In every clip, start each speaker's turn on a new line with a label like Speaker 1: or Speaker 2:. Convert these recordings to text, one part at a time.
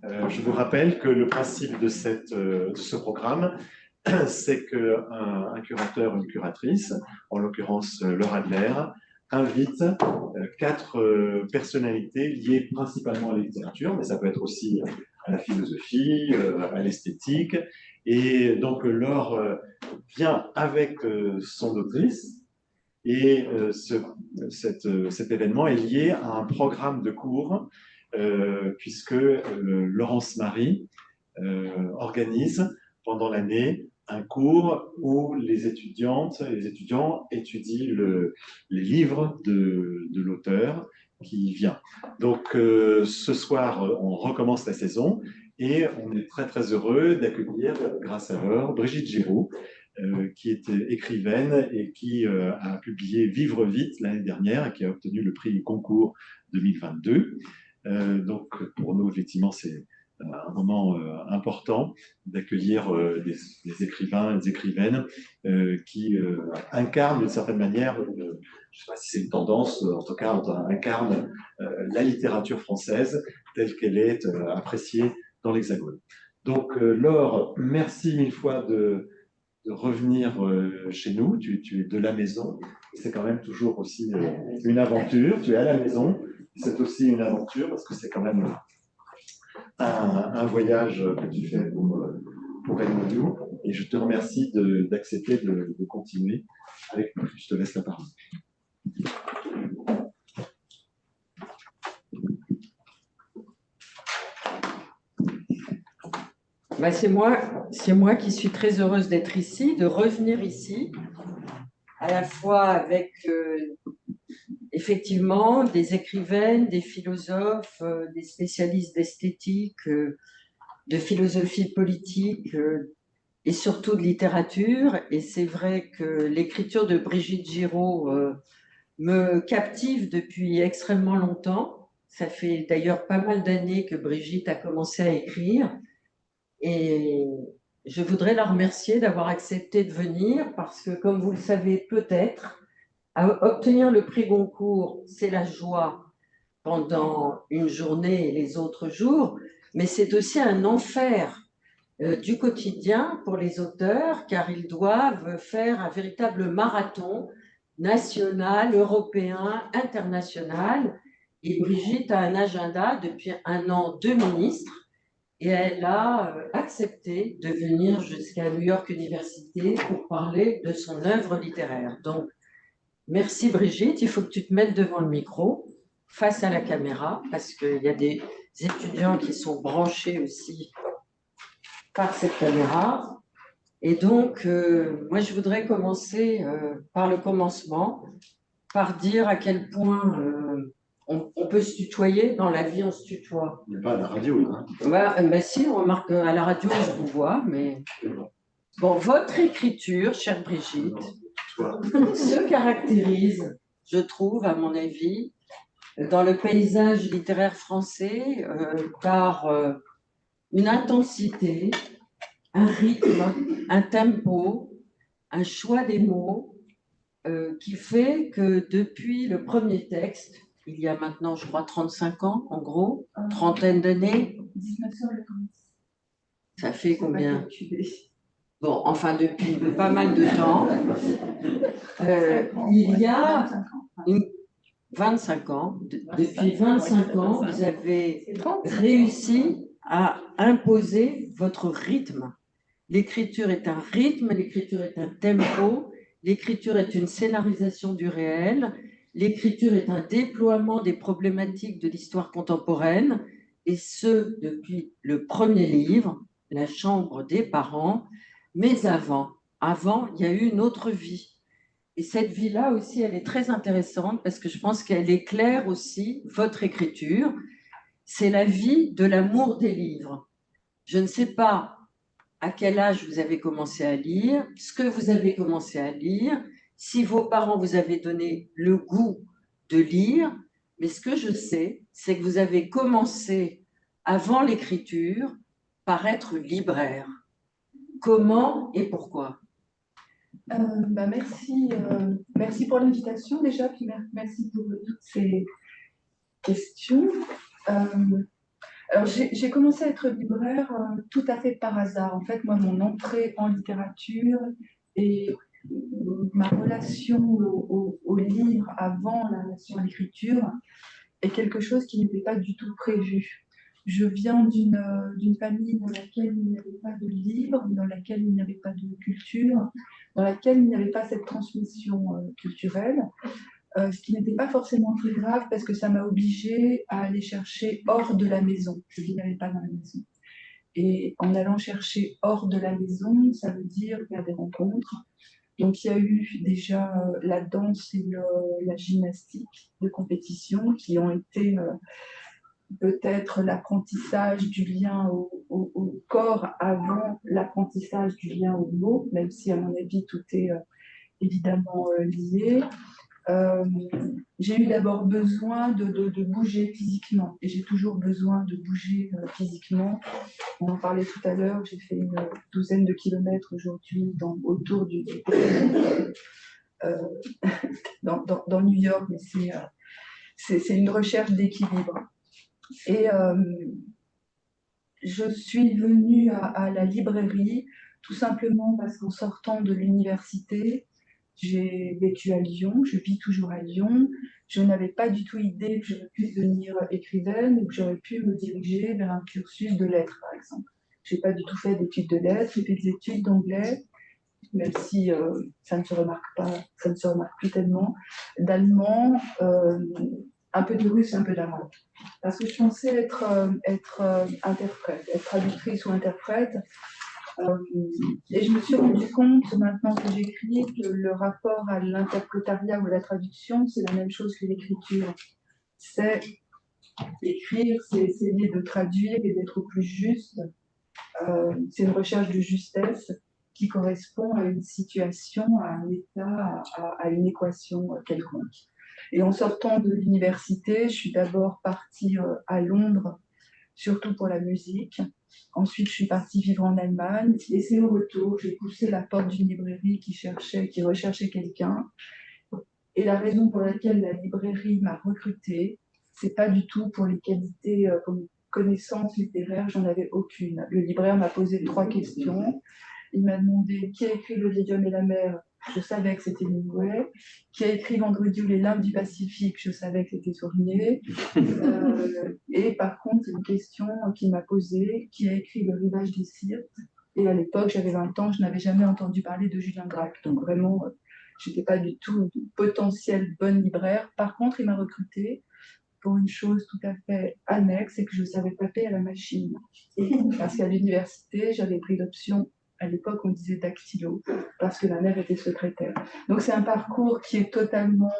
Speaker 1: Je vous rappelle que le principe de ce programme, c'est qu'un curateur, une curatrice, en l'occurrence Laura Adler, invite quatre personnalités liées principalement à la littérature, mais ça peut être aussi à la philosophie, à l'esthétique. Et donc Laure vient avec son autrice, et cet événement est lié à un programme de cours, puisque Laurence Marie organise pendant l'année un cours où les étudiantes et les étudiants étudient les livres de l'auteur qui vient. Donc ce soir, on recommence la saison et on est très très heureux d'accueillir, grâce à Laure, Brigitte Giraud, qui est écrivaine et qui a publié Vivre vite l'année dernière et qui a obtenu le prix Goncourt 2022. Donc pour nous, effectivement, c'est un moment important d'accueillir des écrivains et des écrivaines qui incarnent d'une certaine manière, je ne sais pas si c'est une tendance, en tout cas, incarnent la littérature française telle qu'elle est appréciée dans l'Hexagone. Donc Laure, merci mille fois de revenir chez nous. Tu es de la maison. C'est quand même toujours aussi une aventure. Tu es à la maison. C'est aussi une aventure parce que c'est quand même un voyage que tu fais pour Edmondou. Et je te remercie d'accepter de continuer avec nous. Je te laisse la parole.
Speaker 2: Ben c'est moi qui suis très heureuse d'être ici, de revenir ici, à la fois avec effectivement des écrivaines, des philosophes, des spécialistes d'esthétique, de philosophie politique et surtout de littérature. Et c'est vrai que l'écriture de Brigitte Giraud me captive depuis extrêmement longtemps. Ça fait d'ailleurs pas mal d'années que Brigitte a commencé à écrire. Et je voudrais la remercier d'avoir accepté de venir parce que, comme vous le savez peut-être, obtenir le prix Goncourt, c'est la joie pendant une journée et les autres jours, mais c'est aussi un enfer du quotidien pour les auteurs, car ils doivent faire un véritable marathon national, européen, international. Et Brigitte a un agenda depuis un an de ministre. Et elle a accepté de venir jusqu'à New York University pour parler de son œuvre littéraire. Donc, merci Brigitte, il faut que tu te mettes devant le micro, face à la caméra, parce qu'il y a des étudiants qui sont branchés aussi par cette caméra. Et donc, moi, je voudrais commencer par le commencement, par dire à quel point on peut se tutoyer. Dans la vie, on se tutoie.
Speaker 1: Mais pas à la radio, hein.
Speaker 2: Ben si, on remarque à la radio, je vous vois, mais... Bon, votre écriture, chère Brigitte, se caractérise, je trouve, à mon avis, dans le paysage littéraire français, par une intensité, un rythme, un tempo, un choix des mots, qui fait que depuis le premier texte, il y a maintenant, je crois, 35 ans, en gros, trentaine d'années.
Speaker 3: 1990.
Speaker 2: Ça fait combien? Bon, enfin, depuis pas mal de temps, il y a 25 ans, depuis 25 ans, vous avez réussi à imposer votre rythme. L'écriture est un rythme, l'écriture est un tempo, l'écriture est une scénarisation du réel, l'écriture est un déploiement des problématiques de l'histoire contemporaine, et ce, depuis le premier livre, La chambre des parents, mais avant, il y a eu une autre vie. Et cette vie-là aussi, elle est très intéressante parce que je pense qu'elle éclaire aussi votre écriture. C'est la vie de l'amour des livres. Je ne sais pas à quel âge vous avez commencé à lire, ce que vous avez commencé à lire, si vos parents vous avaient donné le goût de lire, mais ce que je sais, c'est que vous avez commencé avant l'écriture par être libraire. Comment et pourquoi?
Speaker 3: Merci pour l'invitation déjà, puis merci pour toutes ces questions. Alors, j'ai commencé à être libraire tout à fait par hasard. En fait, moi, mon entrée en littérature et ma relation au livre avant la relation à l'écriture est quelque chose qui n'était pas du tout prévu. Je viens d'une famille dans laquelle il n'y avait pas de livre, dans laquelle il n'y avait pas de culture, dans laquelle il n'y avait pas cette transmission culturelle. Ce qui n'était pas forcément très grave parce que ça m'a obligée à aller chercher hors de la maison. Je ne vivais pas dans la maison. Et en allant chercher hors de la maison, ça veut dire faire des rencontres. Donc il y a eu déjà la danse et la gymnastique de compétition qui ont été peut-être l'apprentissage du lien au corps avant l'apprentissage du lien au mot, même si à mon avis tout est évidemment lié. J'ai eu d'abord besoin de bouger physiquement et j'ai toujours besoin de bouger physiquement. On en parlait tout à l'heure, j'ai fait une douzaine de kilomètres aujourd'hui autour euh, dans New York, mais c'est une recherche d'équilibre. Et je suis venue à la librairie tout simplement parce qu'en sortant de l'université, j'ai vécu à Lyon, je vis toujours à Lyon. Je n'avais pas du tout idée que j'aurais pu devenir écrivaine ou que j'aurais pu me diriger vers un cursus de lettres, par exemple. Je n'ai pas du tout fait d'études de lettres, j'ai fait des études d'anglais, même si ça ne se remarque pas, ça ne se remarque plus tellement, d'allemand, un peu de russe, un peu d'arabe. Parce que je pensais être interprète, être traductrice ou interprète. Et je me suis rendu compte, maintenant que j'écris, que le rapport à l'interprétariat ou à la traduction, c'est la même chose que l'écriture. C'est écrire, c'est essayer de traduire et d'être au plus juste. C'est une recherche de justesse qui correspond à une situation, à un état, à une équation quelconque. Et en sortant de l'université, je suis d'abord partie à Londres, surtout pour la musique. Ensuite, je suis partie vivre en Allemagne. Et c'est au retour, j'ai poussé la porte d'une librairie qui recherchait quelqu'un. Et la raison pour laquelle la librairie m'a recrutée, c'est pas du tout pour les qualités, comme connaissances littéraires, j'en avais aucune. Le libraire m'a posé 3 questions. Il m'a demandé qui a écrit Le vieil homme et la mer. Je savais que c'était Hemingway. Qui a écrit Vendredi ou les larmes du Pacifique. Je savais que c'était Tournier. Et par contre, une question qu'il m'a posée, qui a écrit Le rivage des Sirtes. Et à l'époque, j'avais 20 ans, je n'avais jamais entendu parler de Julien Gracq. Donc vraiment, je n'étais pas du tout une potentielle bonne libraire. Par contre, il m'a recrutée pour une chose tout à fait annexe, c'est que je ne savais taper à la machine. Parce qu'à l'université, j'avais pris l'option, à l'époque on disait dactylo, parce que ma mère était secrétaire. Donc c'est un parcours qui est totalement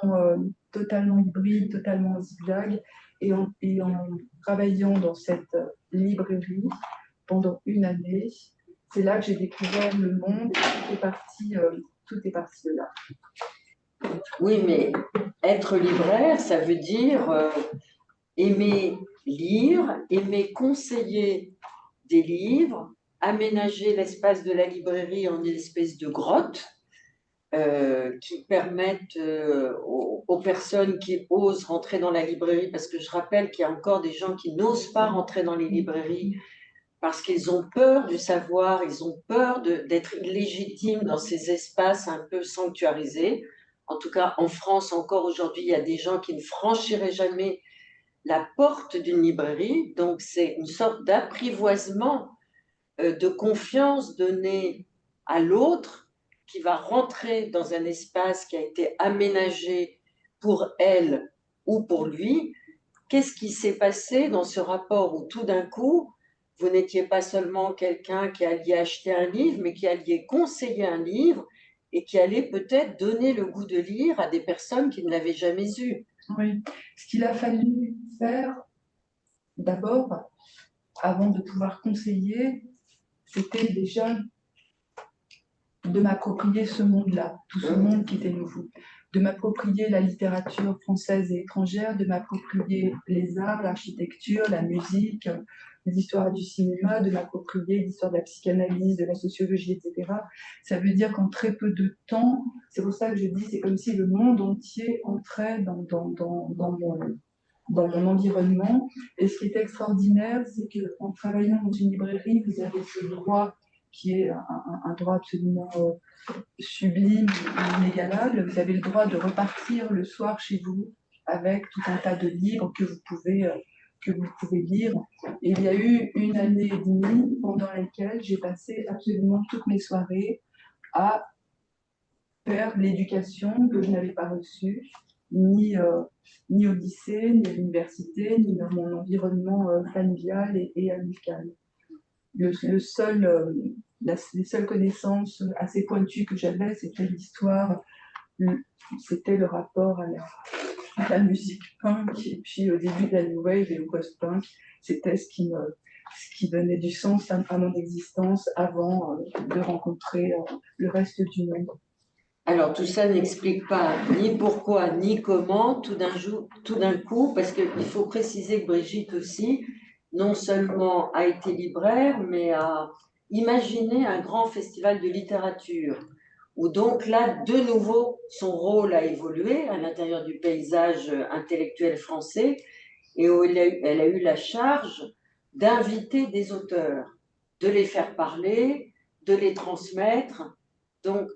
Speaker 3: hybride, totalement zigzag, et en travaillant dans cette librairie pendant une année, c'est là que j'ai découvert le monde, et tout est parti de là.
Speaker 2: Oui, mais être libraire, ça veut dire aimer lire, aimer conseiller des livres, aménager l'espace de la librairie en une espèce de grotte qui permettent aux personnes qui osent rentrer dans la librairie, parce que je rappelle qu'il y a encore des gens qui n'osent pas rentrer dans les librairies parce qu'ils ont peur du savoir, ils ont peur d'être illégitimes dans ces espaces un peu sanctuarisés. En tout cas, en France, encore aujourd'hui, il y a des gens qui ne franchiraient jamais la porte d'une librairie. Donc, c'est une sorte d'apprivoisement, de confiance donnée à l'autre qui va rentrer dans un espace qui a été aménagé pour elle ou pour lui. Qu'est-ce qui s'est passé dans ce rapport où tout d'un coup, vous n'étiez pas seulement quelqu'un qui alliait acheter un livre, mais qui alliait conseiller un livre et qui allait peut-être donner le goût de lire à des personnes qui ne l'avaient jamais eu.
Speaker 3: Oui, ce qu'il a fallu faire d'abord, avant de pouvoir conseiller, c'était déjà de m'approprier ce monde-là, tout ce monde qui était nouveau, de m'approprier la littérature française et étrangère, de m'approprier les arts, l'architecture, la musique, l'histoire du cinéma, de m'approprier l'histoire de la psychanalyse, de la sociologie, etc. Ça veut dire qu'en très peu de temps, c'est pour ça que je dis, c'est comme si le monde entier entrait dans dans mon environnement. Et ce qui est extraordinaire, c'est qu'en travaillant dans une librairie, vous avez ce droit qui est un droit absolument sublime, inégalable. Vous avez le droit de repartir le soir chez vous avec tout un tas de livres que vous pouvez lire. Et il y a eu 1 année et demie pendant laquelle j'ai passé absolument toutes mes soirées à faire l'éducation que je n'avais pas reçue, ni au lycée, ni à l'université, ni dans mon environnement familial et amical. Les seules connaissances assez pointues que j'avais, c'était l'histoire, c'était le rapport à la musique punk, et puis au début de la new wave et au post-punk, c'était ce qui donnait du sens à mon existence avant de rencontrer le reste du monde.
Speaker 2: Alors, tout ça n'explique pas ni pourquoi, ni comment, tout d'un coup, parce qu'il faut préciser que Brigitte aussi, non seulement a été libraire, mais a imaginé un grand festival de littérature, où donc là, de nouveau, son rôle a évolué à l'intérieur du paysage intellectuel français, et où elle a eu la charge d'inviter des auteurs, de les faire parler, de les transmettre. Donc,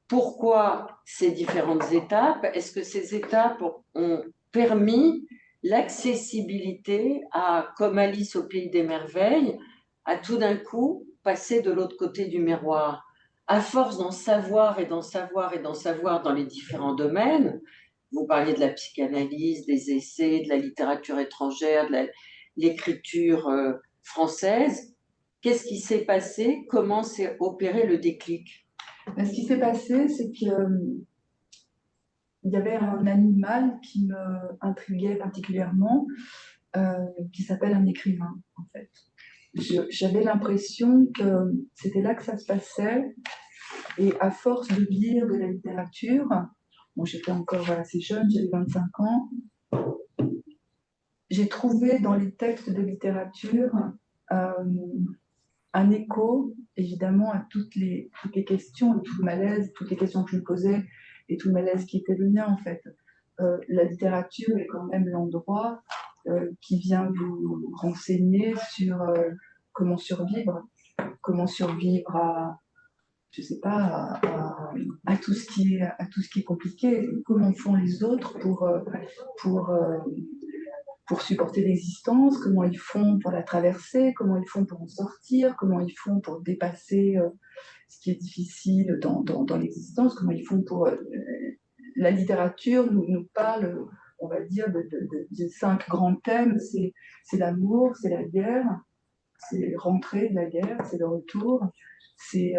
Speaker 2: pourquoi ces différentes étapes? Est-ce que ces étapes ont permis l'accessibilité à, comme Alice au Pays des Merveilles, à tout d'un coup passer de l'autre côté du miroir? À force d'en savoir et d'en savoir et d'en savoir dans les différents domaines, vous parliez de la psychanalyse, des essais, de la littérature étrangère, de l'écriture française, qu'est-ce qui s'est passé? Comment s'est opéré le déclic?
Speaker 3: Ce qui s'est passé, c'est qu'il y avait un animal qui me intriguait particulièrement, qui s'appelle un écrivain, en fait. J'avais l'impression que c'était là que ça se passait, et à force de lire de la littérature, bon, j'étais encore assez jeune, j'avais 25 ans, j'ai trouvé dans les textes de littérature un écho, évidemment, à toutes les questions, et tout le malaise, toutes les questions que je me posais, et tout le malaise qui était le mien, en fait. La littérature est quand même l'endroit qui vient vous renseigner sur comment survivre à, je sais pas, à tout ce qui est compliqué, comment font les autres pour supporter l'existence, comment ils font pour la traverser, comment ils font pour en sortir, comment ils font pour dépasser ce qui est difficile dans l'existence, comment ils font pour... la littérature nous parle, on va dire, de 5 grands thèmes. C'est l'amour, c'est la guerre, c'est rentrer de la guerre, c'est le retour, c'est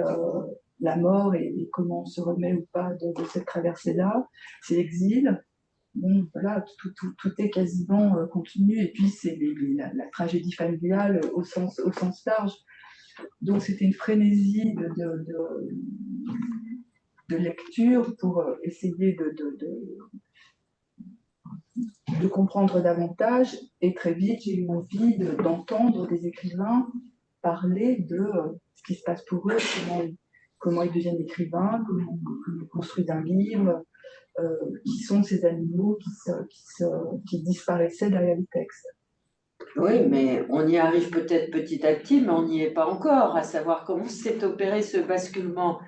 Speaker 3: la mort et comment on se remet ou pas de cette traversée-là, c'est l'exil. Bon, voilà, tout est quasiment continu, et puis c'est la tragédie familiale au sens large. Donc c'était une frénésie de lecture pour essayer de comprendre davantage, et très vite j'ai eu envie d'entendre des écrivains parler de ce qui se passe pour eux, comment ils deviennent écrivains, comment ils construisent un livre, qui sont ces animaux qui disparaissaient derrière les textes.
Speaker 2: Oui, mais on y arrive peut-être petit à petit, mais on n'y est pas encore, à savoir comment s'est opéré ce basculement.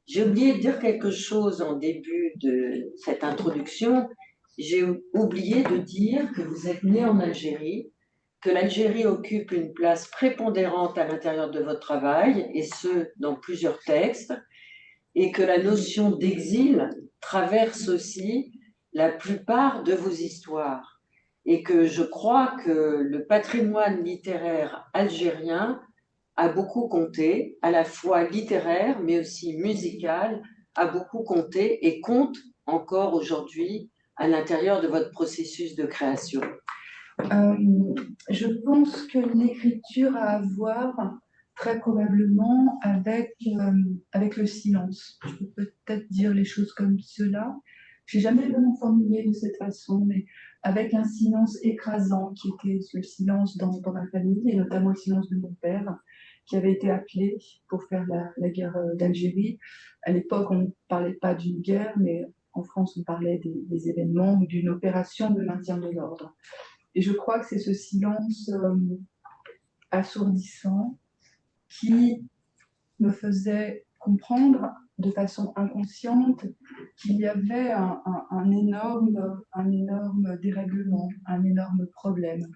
Speaker 2: J'ai oublié de dire quelque chose en début de cette introduction. J'ai oublié de dire que vous êtes né en Algérie, que l'Algérie occupe une place prépondérante à l'intérieur de votre travail, et ce, dans plusieurs textes, et que la notion d'exil traverse aussi la plupart de vos histoires. Et que je crois que le patrimoine littéraire algérien a beaucoup compté, à la fois littéraire, mais aussi musical, a beaucoup compté et compte encore aujourd'hui à l'intérieur de votre processus de création.
Speaker 3: Je pense que l'écriture a à voir très probablement avec le silence. Je peux peut-être dire les choses comme cela. Je n'ai jamais vraiment formulé de cette façon, mais avec un silence écrasant qui était le silence dans ma famille, et notamment le silence de mon père, qui avait été appelé pour faire la guerre d'Algérie. À l'époque, on ne parlait pas d'une guerre, mais En France, on parlait des événements ou d'une opération de maintien de l'ordre. Et je crois que c'est ce silence assourdissant qui me faisait comprendre de façon inconsciente qu'il y avait un énorme dérèglement, un énorme problème.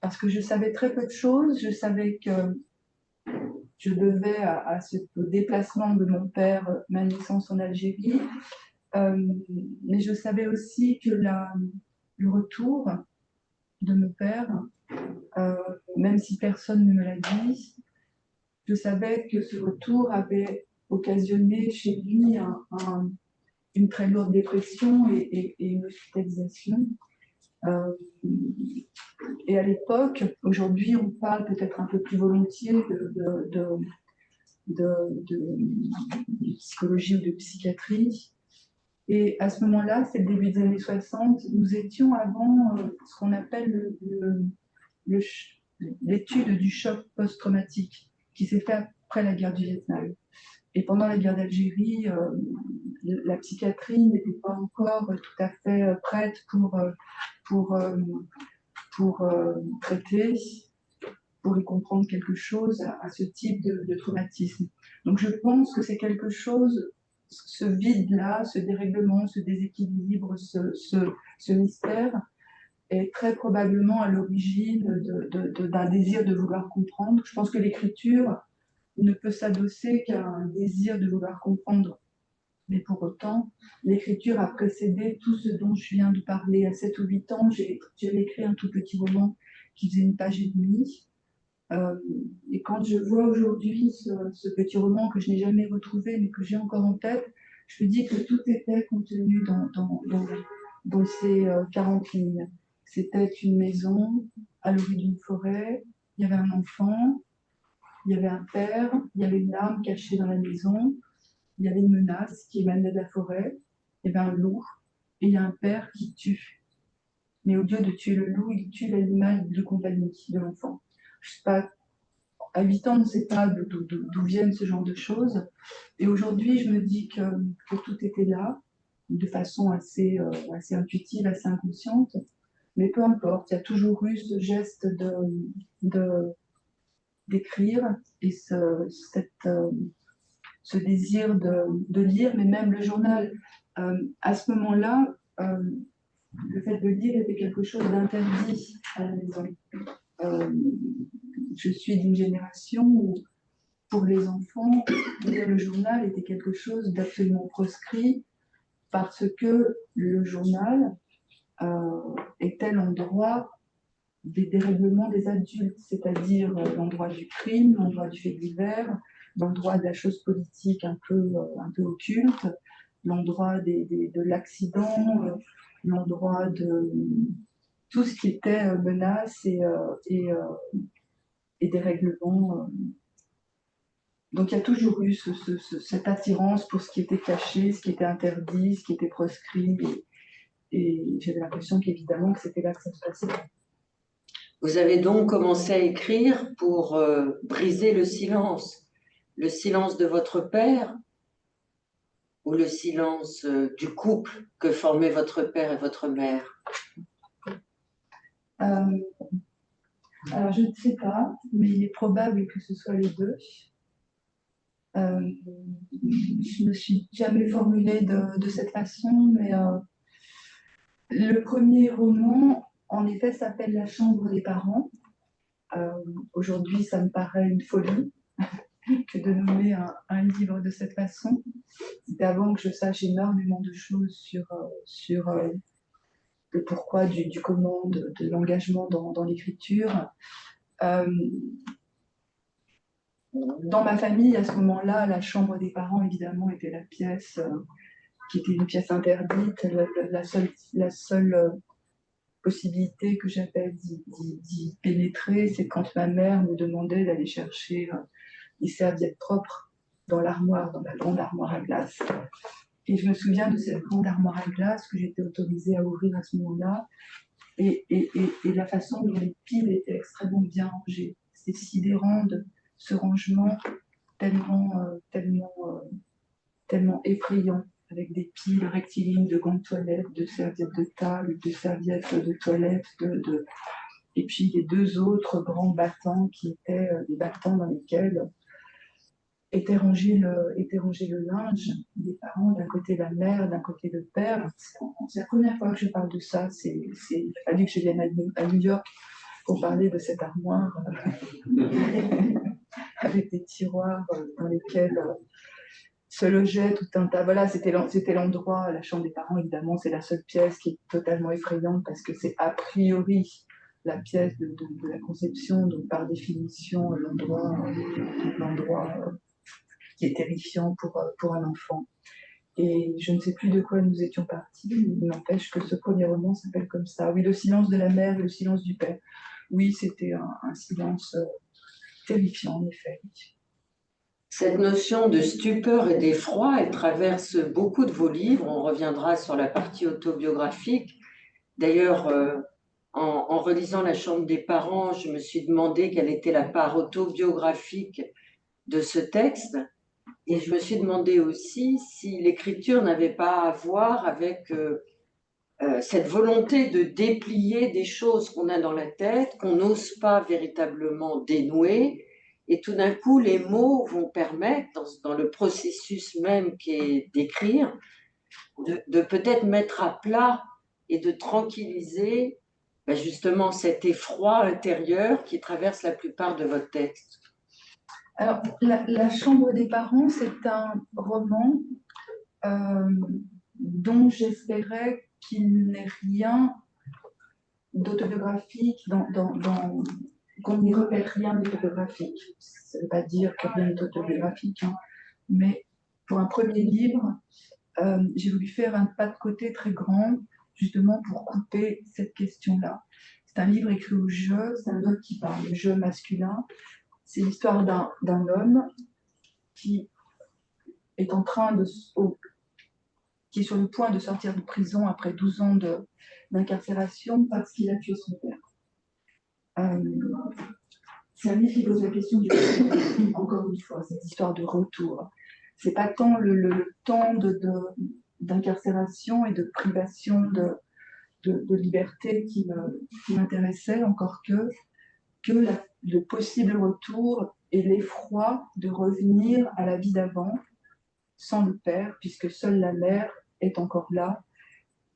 Speaker 3: Parce que je savais très peu de choses, je savais que je devais à ce déplacement de mon père, ma naissance en Algérie, mais je savais aussi que le retour de mon père, même si personne ne me l'a dit, je savais que ce retour avait occasionné chez lui une très lourde dépression et une hospitalisation. Et à l'époque, aujourd'hui, on parle peut-être un peu plus volontiers de psychologie ou de psychiatrie. Et à ce moment-là, c'est le début des années 60, nous étions avant ce qu'on appelle l'étude du choc post-traumatique qui s'est fait après la guerre du Vietnam. Et pendant la guerre d'Algérie, la psychiatrie n'était pas encore tout à fait prête pour traiter, pour y comprendre quelque chose à ce type de traumatisme. Donc je pense que c'est quelque chose, ce vide-là, ce dérèglement, ce déséquilibre, ce mystère, est très probablement à l'origine d'un désir de vouloir comprendre. Je pense que l'écriture ne peut s'adosser qu'à un désir de vouloir comprendre. Mais pour autant, l'écriture a précédé tout ce dont je viens de parler. À 7 ou 8 ans, j'avais écrit un tout petit roman qui faisait 1 page et demie. Et quand je vois aujourd'hui ce petit roman que je n'ai jamais retrouvé, mais que j'ai encore en tête, je me dis que tout était contenu dans ces 40 lignes. C'était une maison à l'orée d'une forêt, il y avait un enfant, il y avait un père, il y avait une arme cachée dans la maison, il y avait une menace qui émanait de la forêt, il y avait un loup, et il y a un père qui tue. Mais au lieu de tuer le loup, il tue l'animal de compagnie de l'enfant. Je sais pas, à 8 ans, on ne sait pas d'où viennent ce genre de choses. Et aujourd'hui, je me dis que tout était là, de façon assez intuitive, assez inconsciente. Mais peu importe, il y a toujours eu ce geste d'écrire et ce désir de lire, mais même le journal. À ce moment-là, le fait de lire était quelque chose d'interdit à la maison. Je suis d'une génération où, pour les enfants, lire le journal était quelque chose d'absolument proscrit parce que le journal était l'endroit des dérèglements des adultes, c'est-à-dire l'endroit du crime, l'endroit du fait divers, l'endroit de la chose politique un peu occulte, l'endroit de l'accident, l'endroit de tout ce qui était menace et dérèglement. Donc il y a toujours eu cette attirance pour ce qui était caché, ce qui était interdit, ce qui était proscrit, et j'avais l'impression qu'évidemment que c'était là que ça se passait.
Speaker 2: Vous avez donc commencé à écrire pour briser le silence de votre père ou le silence du couple que formaient votre père et votre mère?
Speaker 3: Alors je ne sais pas, mais il est probable que ce soit les deux. Je ne me suis jamais formulée de cette façon, mais le premier roman, en effet, s'appelle La chambre des parents. Aujourd'hui, ça me paraît une folie que de nommer un livre de cette façon. C'était avant que je sache énormément de choses sur le pourquoi du comment, de l'engagement dans l'écriture. Dans ma famille, à ce moment-là, la chambre des parents, évidemment, était la pièce qui était une pièce interdite. La seule possibilité que j'avais d'y pénétrer, c'est quand ma mère me demandait d'aller chercher des serviettes propres dans l'armoire, dans la grande armoire à glace. Et je me souviens de cette grande armoire à glace que j'étais autorisée à ouvrir à ce moment-là. Et la façon dont les piles étaient extrêmement bien rangées. C'est sidérant de ce rangement tellement effrayant. avec des piles rectilignes de gants de toilette, de serviettes de table, de serviettes de toilette, et puis les deux autres grands battants qui étaient des battants dans lesquels était rangé le linge des parents, d'un côté la mère, d'un côté le père. C'est la première fois que je parle de ça. Il a fallu que je vienne à New York pour parler de cette armoire avec des tiroirs dans lesquels se logeait tout un tas. Voilà, c'était l'endroit, la chambre des parents, évidemment, c'est la seule pièce qui est totalement effrayante parce que c'est a priori la pièce de la conception, donc par définition, l'endroit qui est terrifiant pour un enfant. Et je ne sais plus de quoi nous étions partis, mais il n'empêche que ce premier roman s'appelle comme ça. Oui, le silence de la mère et le silence du père. Oui, c'était un silence terrifiant, en effet.
Speaker 2: Cette notion de stupeur et d'effroi, elle traverse beaucoup de vos livres. On reviendra sur la partie autobiographique. D'ailleurs, en relisant La chambre des parents, je me suis demandé quelle était la part autobiographique de ce texte. Et je me suis demandé aussi si l'écriture n'avait pas à voir avec cette volonté de déplier des choses qu'on a dans la tête, qu'on n'ose pas véritablement dénouer. Et tout d'un coup, les mots vont permettre, dans le processus même qui est d'écrire, de peut-être mettre à plat et de tranquilliser justement cet effroi intérieur qui traverse la plupart de votre texte.
Speaker 3: Alors, la chambre des parents, c'est un roman dont j'espérais qu'il n'ait rien d'autobiographique, qu'on n'y repère rien d'autobiographique. Ça ne veut pas dire que rien n'est autobiographique, hein, mais pour un premier livre, j'ai voulu faire un pas de côté très grand, justement pour couper cette question-là. C'est un livre écrit au jeu, c'est un homme qui parle, le jeu masculin. C'est l'histoire d'un homme qui est qui est sur le point de sortir de prison après 12 ans d'incarcération parce qu'il a tué son père. C'est un livre qui pose la question du retour, encore une fois, cette histoire de retour. C'est pas tant le temps d'incarcération et de privation de liberté qui m'intéressait, encore que le possible retour et l'effroi de revenir à la vie d'avant sans le père, puisque seule la mère est encore là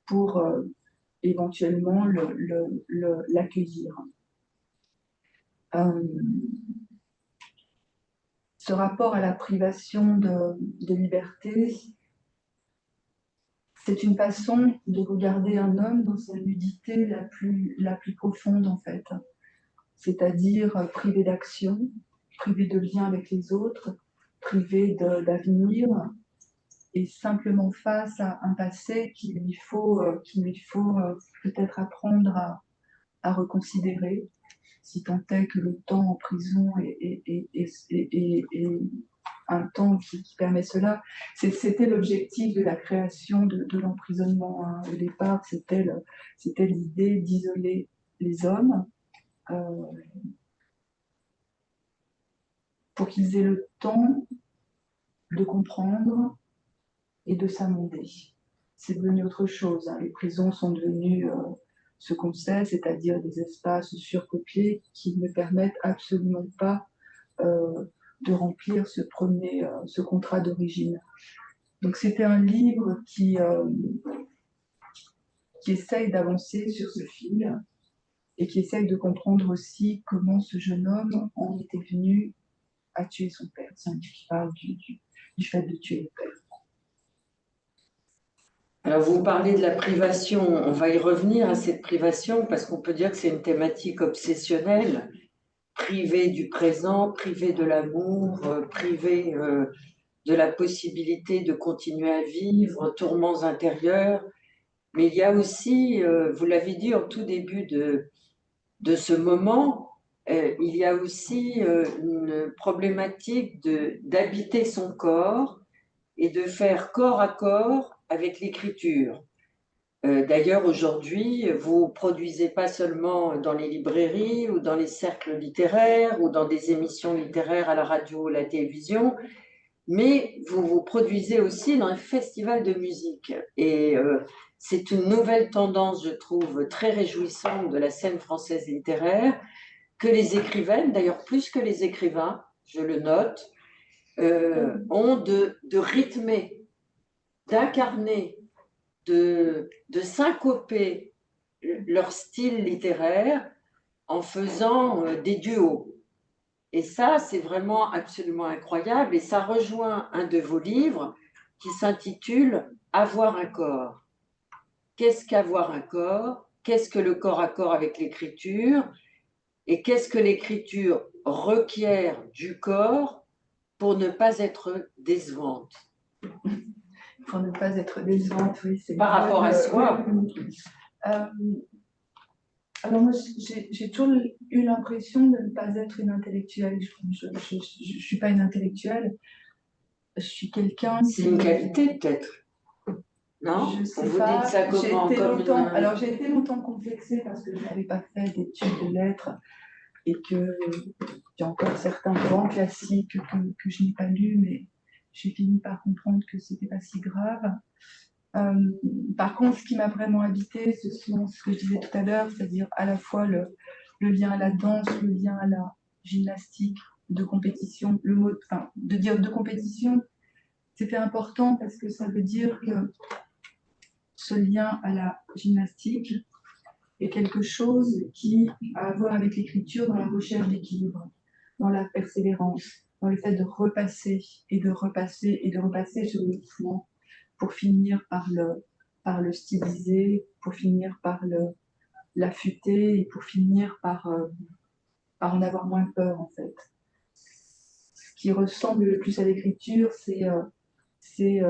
Speaker 3: pour éventuellement l'accueillir. Ce rapport à la privation de liberté, c'est une façon de regarder un homme dans sa nudité la plus profonde, en fait. C'est-à-dire privé d'action, privé de lien avec les autres, privé d'avenir, et simplement face à un passé qu'il lui faut peut-être apprendre à reconsidérer, si tant est que le temps en prison est un temps qui permet cela. C'était l'objectif de la création de l'emprisonnement. Hein. Au départ, c'était l'idée d'isoler les hommes pour qu'ils aient le temps de comprendre et de s'amender. C'est devenu autre chose. Hein. Les prisons sont devenues ce qu'on sait, c'est-à-dire des espaces surpeuplés qui ne permettent absolument pas de remplir ce contrat d'origine. Donc c'était un livre qui essaye d'avancer sur ce fil et qui essaye de comprendre aussi comment ce jeune homme en était venu à tuer son père. C'est un livre qui parle du fait de tuer le père.
Speaker 2: Alors, vous parlez de la privation, on va y revenir à cette privation parce qu'on peut dire que c'est une thématique obsessionnelle, privé du présent, privé de l'amour, privé de la possibilité de continuer à vivre, tourments intérieurs. Mais il y a aussi, vous l'avez dit au tout début de ce moment, il y a aussi une problématique d'habiter son corps et de faire corps à corps avec l'écriture. D'ailleurs, aujourd'hui, vous produisez pas seulement dans les librairies ou dans les cercles littéraires ou dans des émissions littéraires à la radio ou à la télévision, mais vous vous produisez aussi dans un festival de musique. Et c'est une nouvelle tendance, je trouve, très réjouissante de la scène française littéraire, que les écrivaines, d'ailleurs plus que les écrivains, je le note, ont de rythmer, d'incarner, de syncoper leur style littéraire en faisant des duos. Et ça, c'est vraiment absolument incroyable. Et ça rejoint un de vos livres qui s'intitule Avoir un corps. Qu'est-ce qu'avoir un corps? Qu'est-ce que le corps à corps avec l'écriture? Et qu'est-ce que l'écriture requiert du corps pour ne pas être décevante?
Speaker 3: Pour ne pas être décevante, oui, c'est
Speaker 2: par rapport à soi.
Speaker 3: Alors moi, j'ai toujours eu l'impression de ne pas être une intellectuelle. Je ne suis pas une intellectuelle. Je suis quelqu'un.
Speaker 2: C'est une qualité peut-être, non?
Speaker 3: Je sais
Speaker 2: vous
Speaker 3: pas.
Speaker 2: Dites ça comment?
Speaker 3: Alors j'ai été longtemps complexée parce que je n'avais pas fait d'études de lettres et qu'il y a encore certains grands classiques que je n'ai pas lus, mais j'ai fini par comprendre que c'était pas si grave. Par contre, ce qui m'a vraiment habité, ce sont ce que je disais tout à l'heure, c'est-à-dire à la fois le lien à la danse, le lien à la gymnastique de compétition. Le mot, enfin, de dire de compétition, c'était important parce que ça veut dire que ce lien à la gymnastique est quelque chose qui a à voir avec l'écriture dans la recherche d'équilibre, dans la persévérance, dans le fait de repasser et de repasser et de repasser sur le mouvement pour finir par le styliser, pour finir par l'affûter et pour finir par en avoir moins peur en fait. Ce qui ressemble le plus à l'écriture, c'est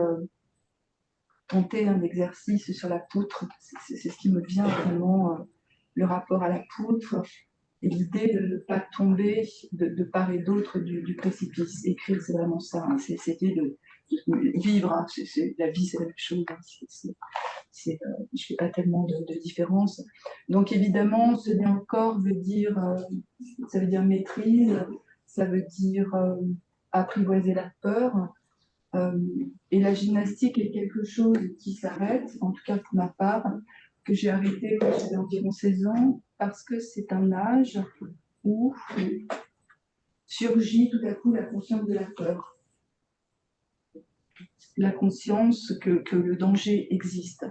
Speaker 3: tenter un exercice sur la poutre. C'est ce qui me vient vraiment, le rapport à la poutre et l'idée de ne pas tomber de part et d'autre du précipice. Écrire, c'est vraiment ça, hein. C'est l'idée de vivre, hein. La vie, c'est la même chose. Hein. Je ne fais pas tellement de différence. Donc évidemment, ce lien au corps veut dire, ça veut dire maîtrise, ça veut dire apprivoiser la peur. Et la gymnastique est quelque chose qui s'arrête, en tout cas pour ma part, que j'ai arrêté quand j'avais environ 16 ans, parce que c'est un âge où surgit tout à coup la conscience de la peur, la conscience que le danger existe.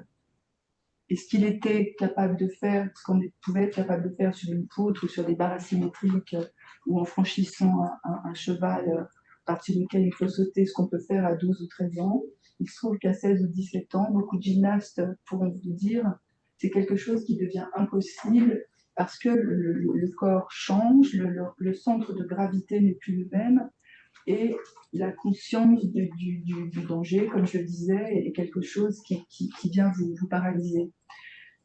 Speaker 3: Et ce qu'il était capable de faire, ce qu'on pouvait être capable de faire sur une poutre ou sur des barres asymétriques ou en franchissant un cheval à partir duquel il faut sauter, ce qu'on peut faire à 12 ou 13 ans, il se trouve qu'à 16 ou 17 ans, beaucoup de gymnastes pourront vous dire, c'est quelque chose qui devient impossible parce que le corps change, le centre de gravité n'est plus le même et la conscience du danger, comme je le disais, est quelque chose qui vient vous paralyser.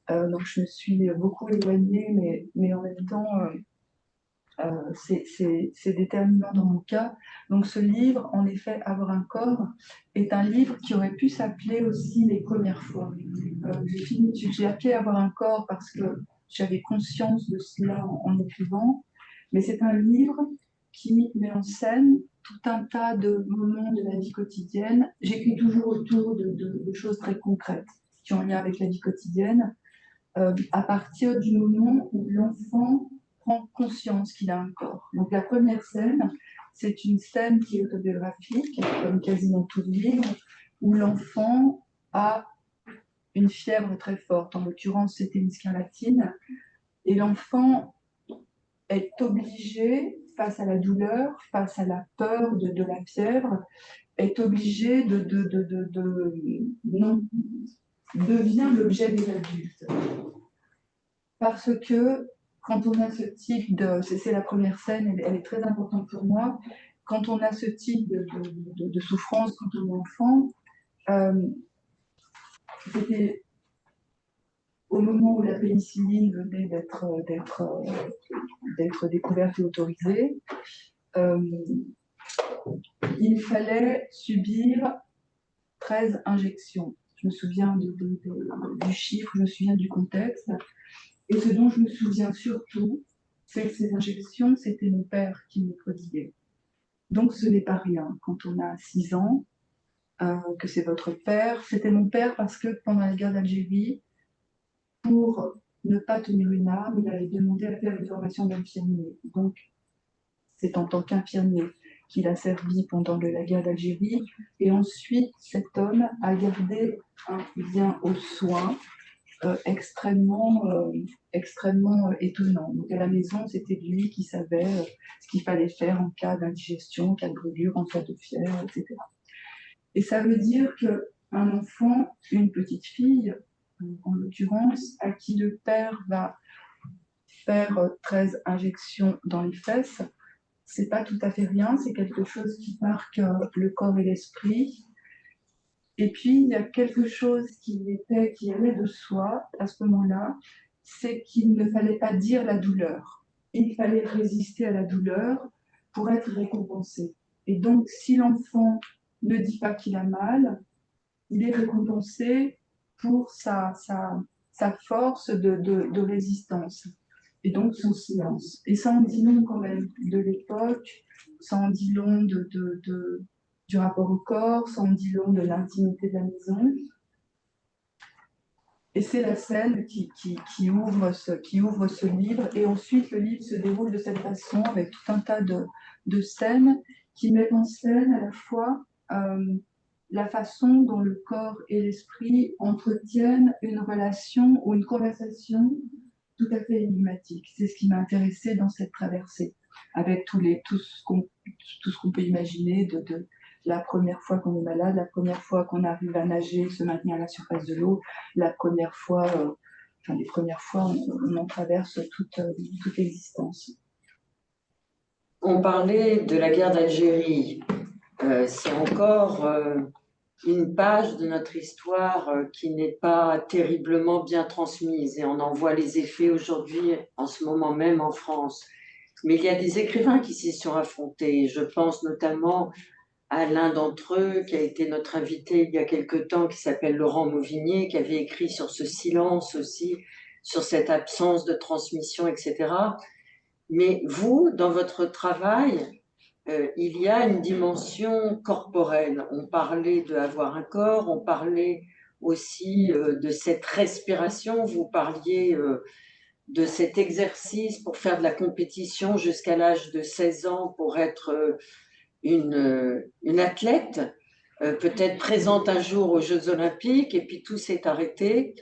Speaker 3: Donc je me suis beaucoup éloignée, mais en même temps, c'est déterminant dans mon cas. Donc ce livre, en effet, Avoir un corps, est un livre qui aurait pu s'appeler aussi Les premières fois. J'ai appelé Avoir un corps parce que j'avais conscience de cela en écrivant, mais c'est un livre qui met en scène tout un tas de moments de la vie quotidienne. J'écris toujours autour de choses très concrètes qui ont un lien avec la vie quotidienne, à partir du moment où l'enfant prend conscience qu'il a un corps. Donc la première scène, c'est une scène qui est autobiographique, comme quasiment tout le livre, où l'enfant a une fièvre très forte. En l'occurrence, c'était une scarlatine. Et l'enfant est obligé, face à la douleur, face à la peur de la fièvre, est obligé non, devient l'objet des adultes. Parce que quand on a ce type de... C'est la première scène, elle est très importante pour moi. Quand on a ce type de souffrance quand on est enfant, c'était au moment où la pénicilline venait d'être découverte et autorisée, il fallait subir 13 injections. Je me souviens du chiffre, je me souviens du contexte. Et ce dont je me souviens surtout, c'est que ces injections, c'était mon père qui me prodiguait. Donc ce n'est pas rien quand on a 6 ans, que c'est votre père. C'était mon père parce que pendant la guerre d'Algérie, pour ne pas tenir une arme, il avait demandé à faire une formation d'infirmier. Donc c'est en tant qu'infirmier qu'il a servi pendant la guerre d'Algérie. Et ensuite, cet homme a gardé un lien aux soins extrêmement étonnant. Donc à la maison, c'était lui qui savait ce qu'il fallait faire en cas d'indigestion, en cas de brûlure, en cas de fièvre, etc. Et ça veut dire qu'un enfant, une petite fille, en l'occurrence, à qui le père va faire 13 injections dans les fesses, c'est pas tout à fait rien, c'est quelque chose qui marque le corps et l'esprit. Et puis, il y a quelque chose qui allait de soi à ce moment-là, c'est qu'il ne fallait pas dire la douleur. Il fallait résister à la douleur pour être récompensé. Et donc, si l'enfant ne dit pas qu'il a mal, il est récompensé pour sa force de résistance. Et donc, son silence. Et ça en dit long quand même de l'époque, ça en dit long du rapport au corps, ça en dit long de l'intimité de la maison. Et c'est la scène qui ouvre ce livre. Et ensuite, le livre se déroule de cette façon, avec tout un tas de scènes qui mettent en scène à la fois la façon dont le corps et l'esprit entretiennent une relation ou une conversation tout à fait énigmatique. C'est ce qui m'a intéressée dans cette traversée, avec tout ce qu'on peut imaginer de la première fois qu'on est malade, la première fois qu'on arrive à nager, se maintenir à la surface de l'eau, la première fois, les premières fois, on en traverse toute l'existence.
Speaker 2: On parlait de la guerre d'Algérie. C'est encore une page de notre histoire qui n'est pas terriblement bien transmise, et on en voit les effets aujourd'hui, en ce moment même en France. Mais il y a des écrivains qui s'y sont affrontés. Je pense notamment à l'un d'entre eux qui a été notre invité il y a quelque temps, qui s'appelle Laurent Mauvigné, qui avait écrit sur ce silence aussi, sur cette absence de transmission, etc. Mais vous, dans votre travail, il y a une dimension corporelle. On parlait d'avoir un corps, on parlait aussi de cette respiration, vous parliez de cet exercice pour faire de la compétition jusqu'à l'âge de 16 ans pour être une athlète, peut-être présente un jour aux Jeux Olympiques, et puis tout s'est arrêté.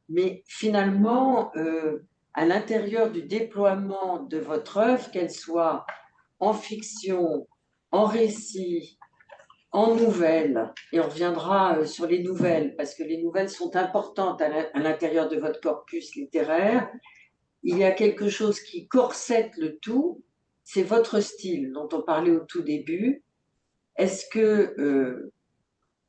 Speaker 2: Mais finalement, à l'intérieur du déploiement de votre œuvre, qu'elle soit en fiction, en récit, en nouvelles, et on reviendra sur les nouvelles, parce que les nouvelles sont importantes à l'intérieur de votre corpus littéraire, il y a quelque chose qui corsette le tout, c'est votre style dont on parlait au tout début. Est-ce que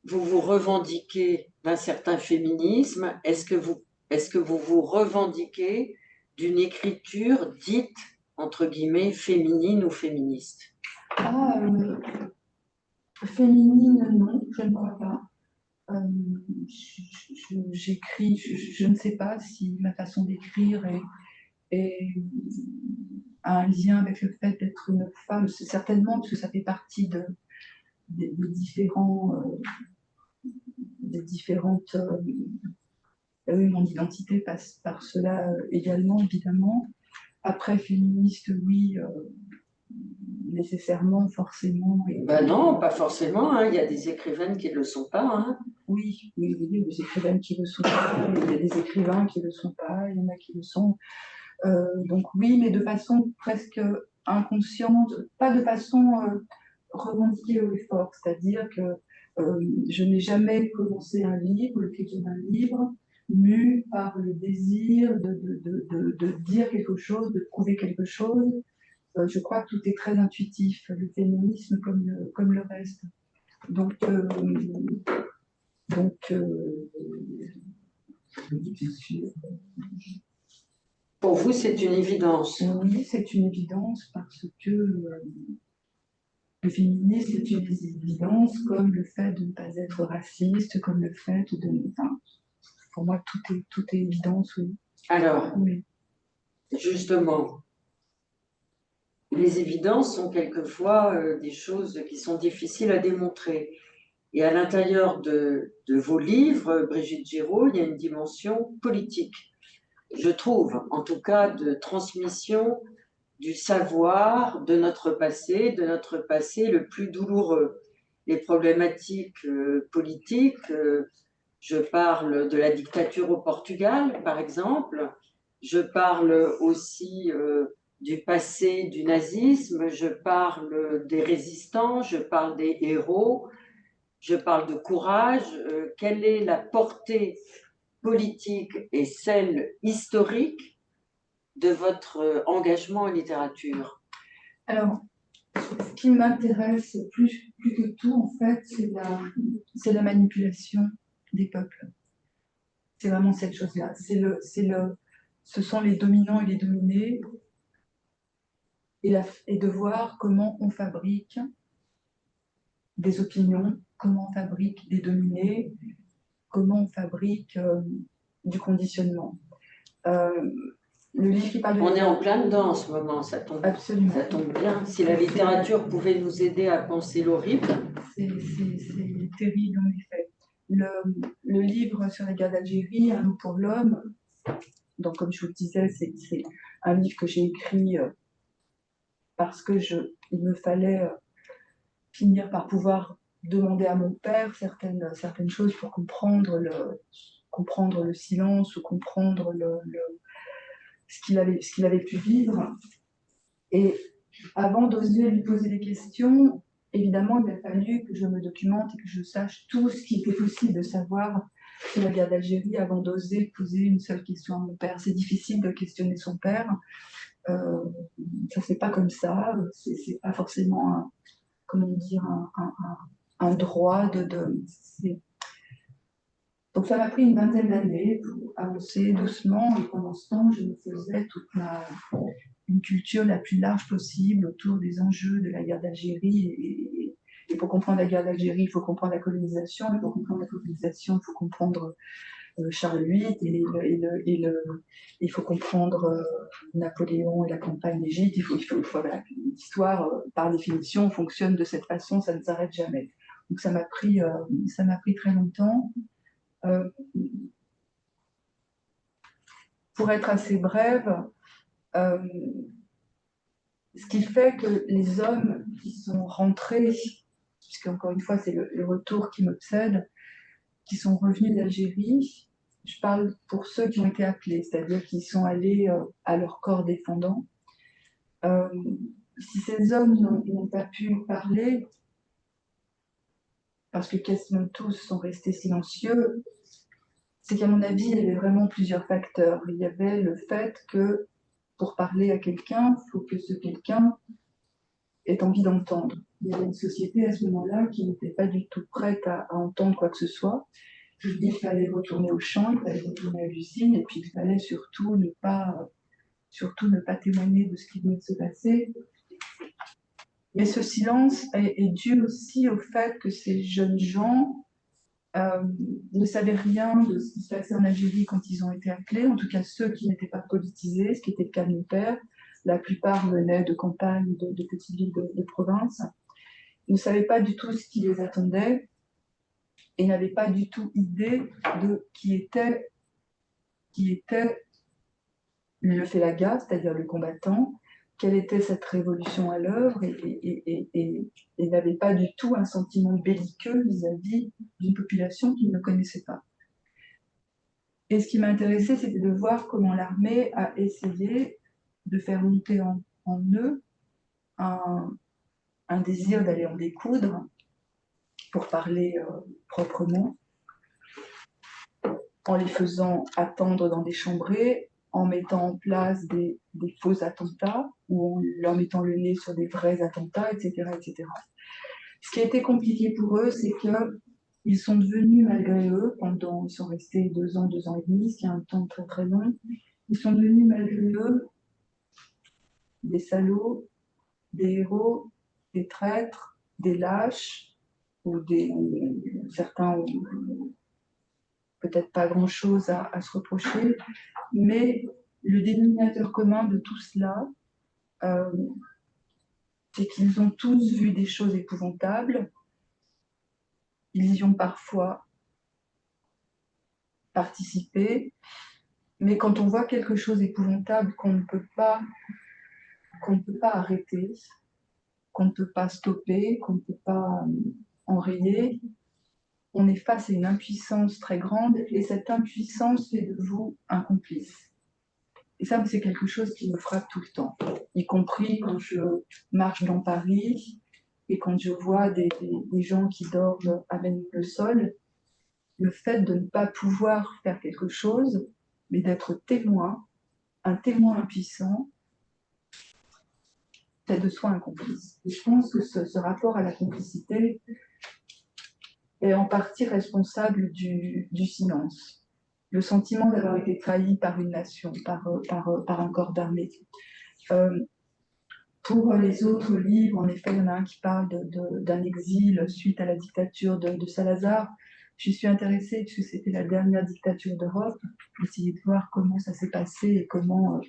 Speaker 2: vous vous revendiquez d'un certain féminisme? Est-ce que vous vous revendiquez d'une écriture dite, entre guillemets, féminine ou féministe?
Speaker 3: Féminine, non, je ne crois pas. J'écris, je ne sais pas si ma façon d'écrire a un lien avec le fait d'être une femme. C'est certainement parce que ça fait partie des différentes. Oui, mon identité passe par cela également, évidemment. Après, féministe, oui, nécessairement, forcément.
Speaker 2: Ben non, pas forcément. Hein. Il y a des écrivaines qui ne le sont pas. Hein.
Speaker 3: Oui, il y a des écrivaines qui le sont pas, il y a des écrivains qui ne le sont pas, il y en a qui le sont. Donc oui, mais de façon presque inconsciente, pas de façon revendiquée au effort. C'est-à-dire que je n'ai jamais commencé un livre, l'écriture d'un livre, mue par le désir de dire quelque chose, de prouver quelque chose. Je crois que tout est très intuitif, le féminisme comme le reste. Donc,
Speaker 2: pour vous, c'est une évidence.
Speaker 3: Oui, c'est une évidence parce que le féminisme est une évidence, comme le fait de ne pas être raciste, comme le fait de... Enfin, pour moi, tout est évidence, oui.
Speaker 2: Alors, oui. Justement, les évidences sont quelquefois des choses qui sont difficiles à démontrer. Et à l'intérieur de vos livres, Brigitte Giraud, il y a une dimension politique, je trouve, en tout cas de transmission du savoir de notre passé le plus douloureux. Les problématiques politiques, je parle de la dictature au Portugal, par exemple, je parle aussi du passé du nazisme, je parle des résistants, je parle des héros, je parle de courage. Quelle est la portée politique et celle historique de votre engagement en littérature?
Speaker 3: Alors, ce qui m'intéresse plus que tout, en fait, c'est la manipulation des peuples. C'est vraiment cette chose-là. Ce sont les dominants et les dominés, et de voir comment on fabrique des opinions, comment on fabrique des dominés, comment on fabrique du conditionnement. Le livre qui parle de...
Speaker 2: On est en plein dedans en ce moment, ça tombe,
Speaker 3: absolument.
Speaker 2: Ça tombe bien. Si la littérature pouvait nous aider à penser l'horrible.
Speaker 3: C'est terrible en effet. Le livre sur la guerre d'Algérie, Un loup pour l'homme, donc comme je vous le disais, c'est un livre que j'ai écrit parce que il me fallait finir par pouvoir demander à mon père certaines choses pour comprendre le silence ou comprendre ce qu'il avait pu vivre. Et avant d'oser lui poser des questions, évidemment, il a fallu que je me documente et que je sache tout ce qui était possible de savoir sur la guerre d'Algérie avant d'oser poser une seule question à mon père. C'est difficile de questionner son père. Ça se fait pas comme ça. C'est pas forcément un droit donc ça m'a pris une vingtaine d'années pour avancer doucement, et pendant ce temps, je me faisais une culture la plus large possible autour des enjeux de la guerre d'Algérie. Et pour comprendre la guerre d'Algérie, il faut comprendre la colonisation, et pour comprendre la colonisation, il faut comprendre Charles VIII, il faut comprendre Napoléon et la campagne d'Égypte. Voilà, l'histoire, par définition, fonctionne de cette façon, ça ne s'arrête jamais. Donc ça m'a pris très longtemps. Pour être assez brève, ce qui fait que les hommes qui sont rentrés, puisque encore une fois c'est le retour qui m'obsède, qui sont revenus d'Algérie, je parle pour ceux qui ont été appelés, c'est-à-dire qui sont allés à leur corps défendant. Si ces hommes n'ont pas pu parler, parce que quasiment tous sont restés silencieux, c'est qu'à mon avis, il y avait vraiment plusieurs facteurs. Il y avait le fait que pour parler à quelqu'un, il faut que ce quelqu'un ait envie d'entendre. Il y avait une société à ce moment-là qui n'était pas du tout prête à entendre quoi que ce soit. Il fallait retourner au champ, il fallait retourner à l'usine, et puis il fallait surtout ne pas témoigner de ce qui venait de se passer. Mais ce silence est dû aussi au fait que ces jeunes gens ne savaient rien de ce qui se passait en Algérie quand ils ont été appelés, en tout cas ceux qui n'étaient pas politisés, ce qui était le cas de mon père. La plupart venaient de campagnes, de petites villes de province. Ils ne savaient pas du tout ce qui les attendait et n'avaient pas du tout idée de qui était le Félaga, c'est-à-dire le combattant, quelle était cette révolution à l'œuvre, et n'avait pas du tout un sentiment belliqueux vis-à-vis d'une population qu'ils ne connaissaient pas. Et ce qui m'intéressait, c'était de voir comment l'armée a essayé de faire monter en eux un désir d'aller en découdre, pour parler proprement, en les faisant attendre dans des chambrées, en mettant en place des faux attentats, ou en leur mettant le nez sur des vrais attentats, etc., etc. Ce qui a été compliqué pour eux, c'est qu'ils sont devenus, malgré eux, ils sont restés 2 ans et demi, ce qui est un temps très très long, ils sont devenus, malgré eux, des salauds, des héros, des traîtres, des lâches, ou certains ont peut-être pas grand-chose à se reprocher, mais le dénominateur commun de tout cela, c'est qu'ils ont tous vu des choses épouvantables. Ils y ont parfois participé, mais quand on voit quelque chose épouvantable qu'on ne peut pas arrêter, qu'on ne peut pas stopper, qu'on ne peut pas enrayer, on est face à une impuissance très grande et cette impuissance fait de vous un complice. Et ça, c'est quelque chose qui me frappe tout le temps, y compris quand je marche dans Paris et quand je vois des gens qui dorment à même le sol. Le fait de ne pas pouvoir faire quelque chose, mais d'être témoin, un témoin impuissant, fait de soi un complice. Et je pense que ce rapport à la complicité est en partie responsable du silence. Le sentiment d'avoir été trahi par une nation, par un corps d'armée. Pour les autres livres, en effet, il y en a un qui parle d'un exil suite à la dictature de Salazar. Je suis intéressée, puisque c'était la dernière dictature d'Europe, essayer de voir comment ça s'est passé et comment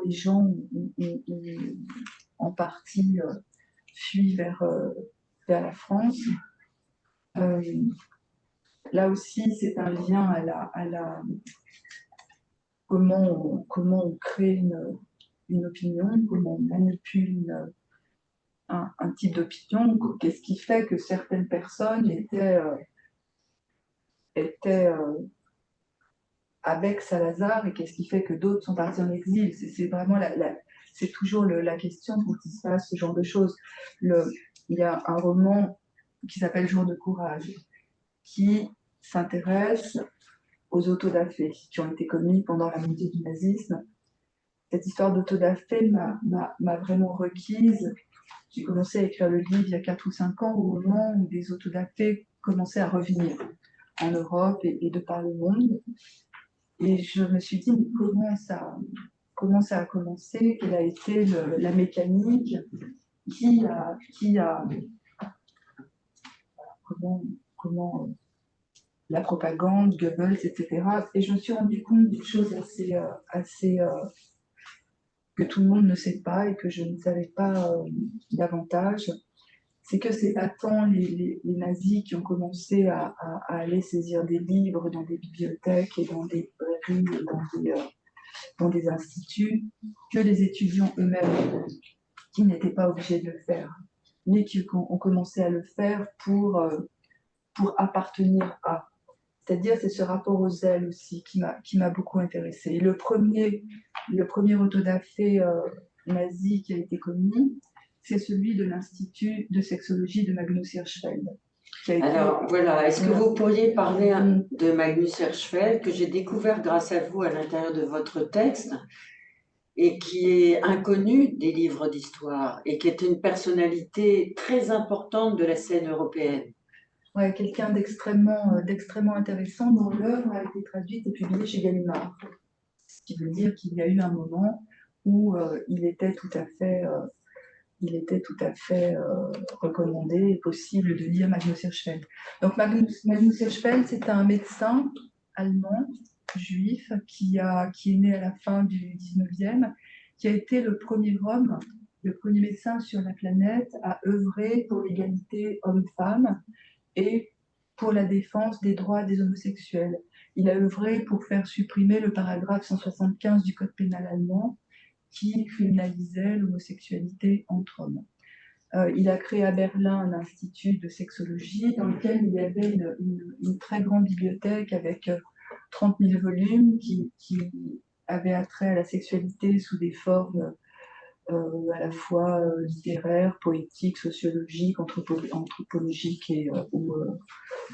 Speaker 3: les gens ont en partie fui vers la France. Là aussi, c'est un lien à la comment on crée une opinion, comment on manipule un type d'opinion. Qu'est-ce qui fait que certaines personnes étaient avec Salazar et qu'est-ce qui fait que d'autres sont partis en exil? C'est vraiment c'est toujours la question quand il se passe ce genre de choses. Il y a un roman qui s'appelle Jour de courage, qui s'intéresse aux autodafés qui ont été commis pendant la montée du nazisme. Cette histoire d'autodafé m'a vraiment requise. J'ai commencé à écrire le livre il y a 4 ou 5 ans, au moment où des autodafés commençaient à revenir en Europe et de par le monde. Et je me suis dit, mais comment ça a commencé? Quelle a été la mécanique? Comment la propagande, Goebbels, etc. Et je me suis rendu compte d'une chose assez que tout le monde ne sait pas et que je ne savais pas davantage, c'est que c'est pas tant les nazis qui ont commencé à aller saisir des livres dans des bibliothèques et dans des librairies et dans des instituts, que les étudiants eux-mêmes qui n'étaient pas obligés de le faire, mais qui ont commencé à le faire pour appartenir à. C'est-à-dire, c'est ce rapport aux ailes aussi qui m'a beaucoup intéressée. Le premier autodafé nazi qui a été commis, c'est celui de l'Institut de sexologie de Magnus Hirschfeld.
Speaker 2: Alors voilà, est-ce que vous pourriez parler de Magnus Hirschfeld, que j'ai découvert grâce à vous à l'intérieur de votre texte, et qui est inconnu des livres d'histoire, et qui est une personnalité très importante de la scène européenne?
Speaker 3: Ouais, quelqu'un d'extrêmement intéressant, dont l'œuvre a été traduite et publiée chez Gallimard. Ce qui veut dire qu'il y a eu un moment où il était tout à fait recommandé et possible de lire Magnus Hirschfeld. Donc Magnus Hirschfeld, c'est un médecin allemand, juif, qui est né à la fin du 19e, qui a été le premier homme, le premier médecin sur la planète à œuvrer pour l'égalité homme-femme et pour la défense des droits des homosexuels. Il a œuvré pour faire supprimer le paragraphe 175 du Code pénal allemand qui criminalisait l'homosexualité entre hommes. Il a créé à Berlin un institut de sexologie dans lequel il y avait une très grande bibliothèque avec 30 000 volumes qui avaient attrait à la sexualité sous des formes à la fois littéraires, poétiques, sociologiques, anthropologiques ou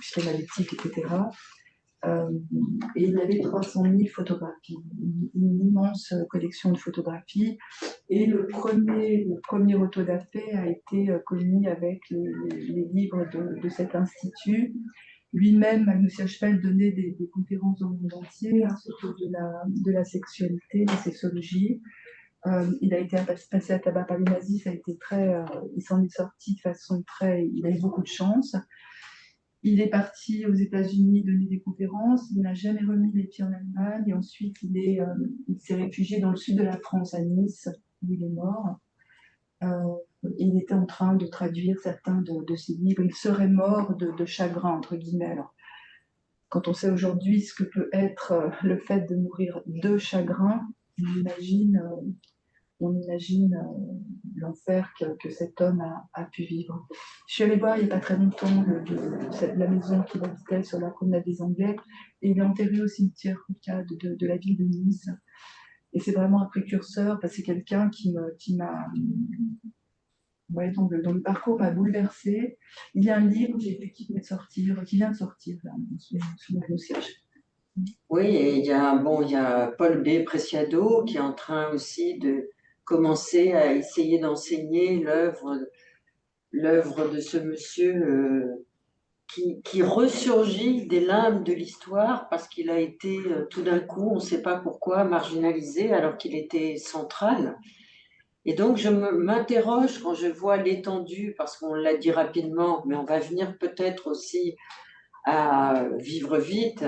Speaker 3: psychanalytiques, etc. Et il y avait 300 000 photographies, une immense collection de photographies. Et le premier autodafé a été commis avec les livres de cet institut. Lui-même, Magnus Hirschfeld, donnait des conférences dans le monde entier autour de la sexualité, de la sexologie. Il a été passé à tabac par les nazis, ça a été il s'en est sorti de façon il a eu beaucoup de chance. Il est parti aux États-Unis donner des conférences, il n'a jamais remis les pieds en Allemagne, et ensuite il s'est réfugié dans le sud de la France, à Nice, où il est mort. Il était en train de traduire certains de ses livres. Il serait mort de chagrin, entre guillemets. Alors, quand on sait aujourd'hui ce que peut être le fait de mourir de chagrin, on imagine l'enfer que cet homme a pu vivre. Je suis allée voir il n'y a pas très longtemps la maison qu'il habitait sur la promenade des Anglais, et il est enterré au cimetière rocade de la ville de Nice. Et c'est vraiment un précurseur, parce que c'est quelqu'un qui m'a... Ouais, dont le parcours m'a bouleversée. Il y a un livre qui vient de sortir, là, sur la recherche.
Speaker 2: Oui, et il y a Paul B. Preciado qui est en train aussi de commencer à essayer d'enseigner l'œuvre de ce monsieur qui ressurgit des limbes de l'histoire parce qu'il a été tout d'un coup, on ne sait pas pourquoi, marginalisé alors qu'il était central. Et donc, je m'interroge quand je vois l'étendue, parce qu'on l'a dit rapidement, mais on va venir peut-être aussi à vivre vite,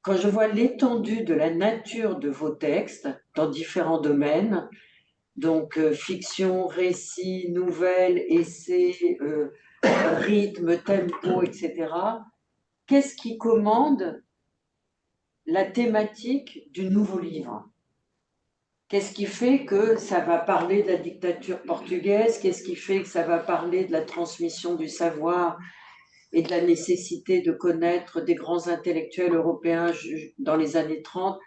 Speaker 2: quand je vois l'étendue de la nature de vos textes dans différents domaines, donc fiction, récit, nouvelles, essais, rythme, tempo, etc., qu'est-ce qui commande la thématique du nouveau livre? Qu'est-ce qui fait que ça va parler de la dictature portugaise? Qu'est-ce qui fait que ça va parler de la transmission du savoir et de la nécessité de connaître des grands intellectuels européens dans les années 30?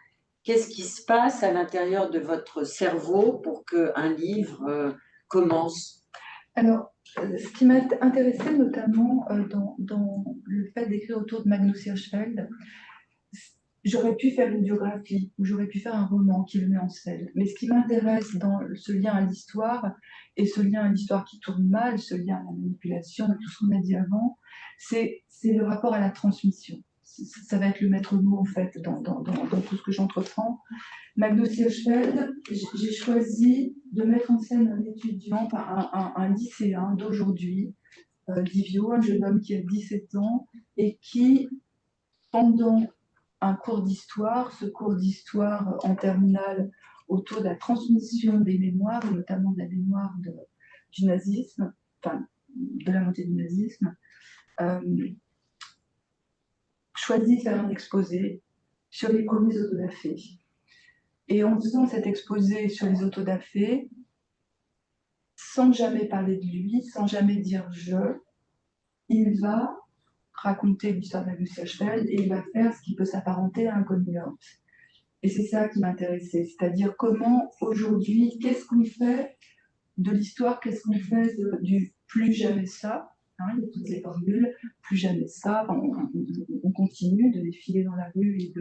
Speaker 2: Qu'est-ce qui se passe à l'intérieur de votre cerveau pour qu'un livre commence?
Speaker 3: Alors, ce qui m'a intéressée notamment dans le fait d'écrire autour de Magnus Hirschfeld, j'aurais pu faire une biographie ou j'aurais pu faire un roman qui le met en scène. Mais ce qui m'intéresse dans ce lien à l'histoire, et ce lien à l'histoire qui tourne mal, ce lien à la manipulation, tout ce qu'on a dit avant, c'est le rapport à la transmission. Ça va être le maître mot, en fait, dans tout ce que j'entreprends. Magnus Hirschfeld, j'ai choisi de mettre en scène un étudiant, un lycéen d'aujourd'hui, Livio, un jeune homme qui a 17 ans, et qui, pendant un cours d'histoire, ce cours d'histoire en terminale autour de la transmission des mémoires, et notamment de la mémoire du nazisme, enfin de la montée du nazisme, choisit de faire un exposé sur les premiers autodafés. Et en faisant cet exposé sur les autodafés, sans jamais parler de lui, sans jamais dire je, il va raconter l'histoire de Magnus Hirschfeld et il va faire ce qui peut s'apparenter à un coming out. Et c'est ça qui m'intéressait, c'est-à-dire comment aujourd'hui, qu'est-ce qu'on fait de l'histoire, qu'est-ce qu'on fait du plus jamais ça, hein, il y a toutes ces formules, plus jamais ça, on continue de défiler dans la rue et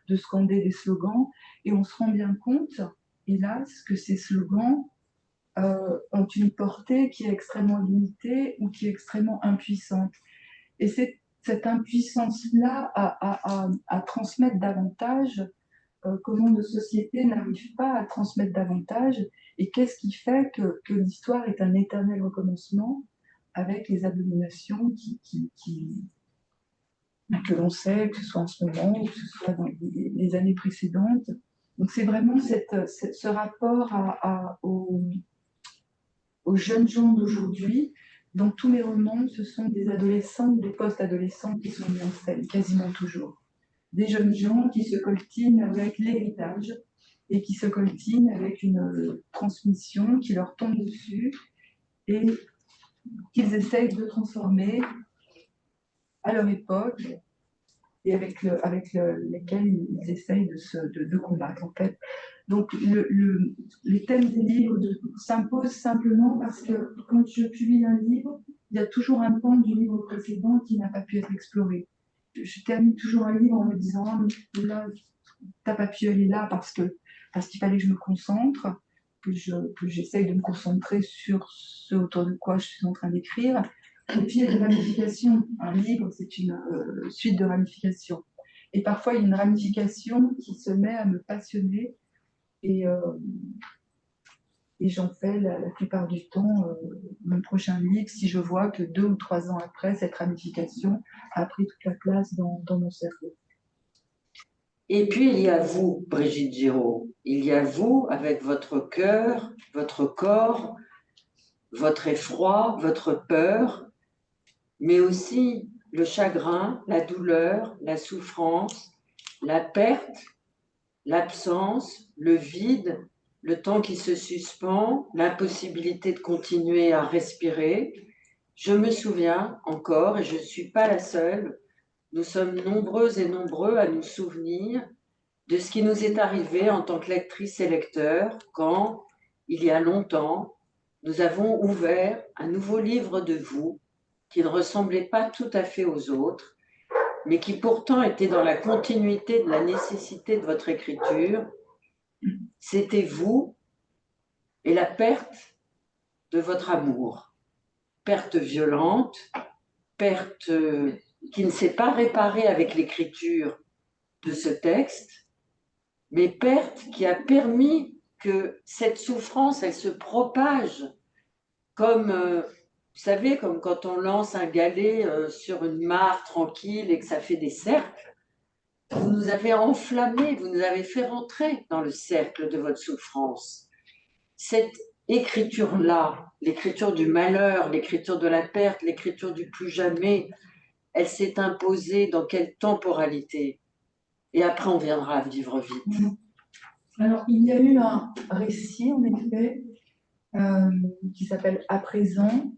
Speaker 3: de scander des slogans, et on se rend bien compte, hélas, que ces slogans ont une portée qui est extrêmement limitée ou qui est extrêmement impuissante. Et c'est cette impuissance-là à transmettre davantage, comment nos sociétés n'arrivent pas à transmettre davantage, et qu'est-ce qui fait que l'histoire est un éternel recommencement avec les abominations que l'on sait, que ce soit en ce moment ou que ce soit dans les années précédentes. Donc c'est vraiment ce rapport aux jeunes gens d'aujourd'hui. Dans tous mes romans, ce sont des adolescents ou des post-adolescents qui sont mis en scène, quasiment toujours. Des jeunes gens qui se coltinent avec l'héritage et qui se coltinent avec une transmission qui leur tombe dessus et qu'ils essayent de transformer à leur époque et avec lesquels ils essayent de combattre, en fait. Donc, les thèmes des livres s'imposent simplement parce que quand je publie un livre, il y a toujours un pan du livre précédent qui n'a pas pu être exploré. Je termine toujours un livre en me disant « là, t'as pas pu aller là parce qu'il fallait que je me concentre, que j'essaye de me concentrer sur ce autour de quoi je suis en train d'écrire. » Et puis, il y a des ramifications. Un livre, c'est une suite de ramifications. Et parfois, il y a une ramification qui se met à me passionner et j'en fais la plupart du temps mon prochain livre si je vois que 2 ou 3 ans après, cette ramification a pris toute la place dans mon cerveau.
Speaker 2: Et puis, il y a vous, Brigitte Giraud. Il y a vous avec votre cœur, votre corps, votre effroi, votre peur, mais aussi le chagrin, la douleur, la souffrance, la perte, l'absence, le vide, le temps qui se suspend, l'impossibilité de continuer à respirer. Je me souviens encore, et je ne suis pas la seule, nous sommes nombreux et nombreux à nous souvenir de ce qui nous est arrivé en tant que lectrices et lecteurs quand, il y a longtemps, nous avons ouvert un nouveau livre de vous qui ne ressemblait pas tout à fait aux autres, mais qui pourtant était dans la continuité de la nécessité de votre écriture. C'était vous et la perte de votre amour. Perte violente, perte qui ne s'est pas réparée avec l'écriture de ce texte, mais perte qui a permis que cette souffrance, elle se propage comme, vous savez, comme quand on lance un galet sur une mare tranquille et que ça fait des cercles. Vous nous avez enflammés, vous nous avez fait rentrer dans le cercle de votre souffrance. Cette écriture-là, l'écriture du malheur, l'écriture de la perte, l'écriture du plus jamais, elle s'est imposée dans quelle temporalité? Et après, on viendra vivre vite.
Speaker 3: Alors, il y a eu un récit, en effet, qui s'appelle À présent,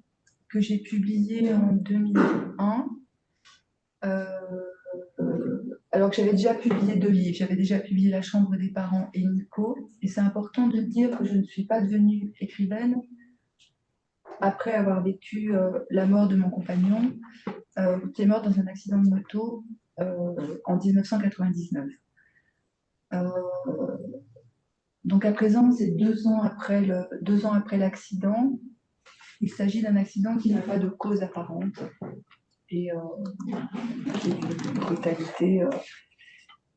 Speaker 3: que j'ai publié en 2001. Alors que j'avais déjà publié 2 livres. J'avais déjà publié La chambre des parents et Nico. Et c'est important de dire que je ne suis pas devenue écrivaine après avoir vécu la mort de mon compagnon, qui est mort dans un accident de moto en 1999. Donc à présent, c'est 2 ans après l'accident. Il s'agit d'un accident qui n'a pas de cause apparente et qui est d'une brutalité,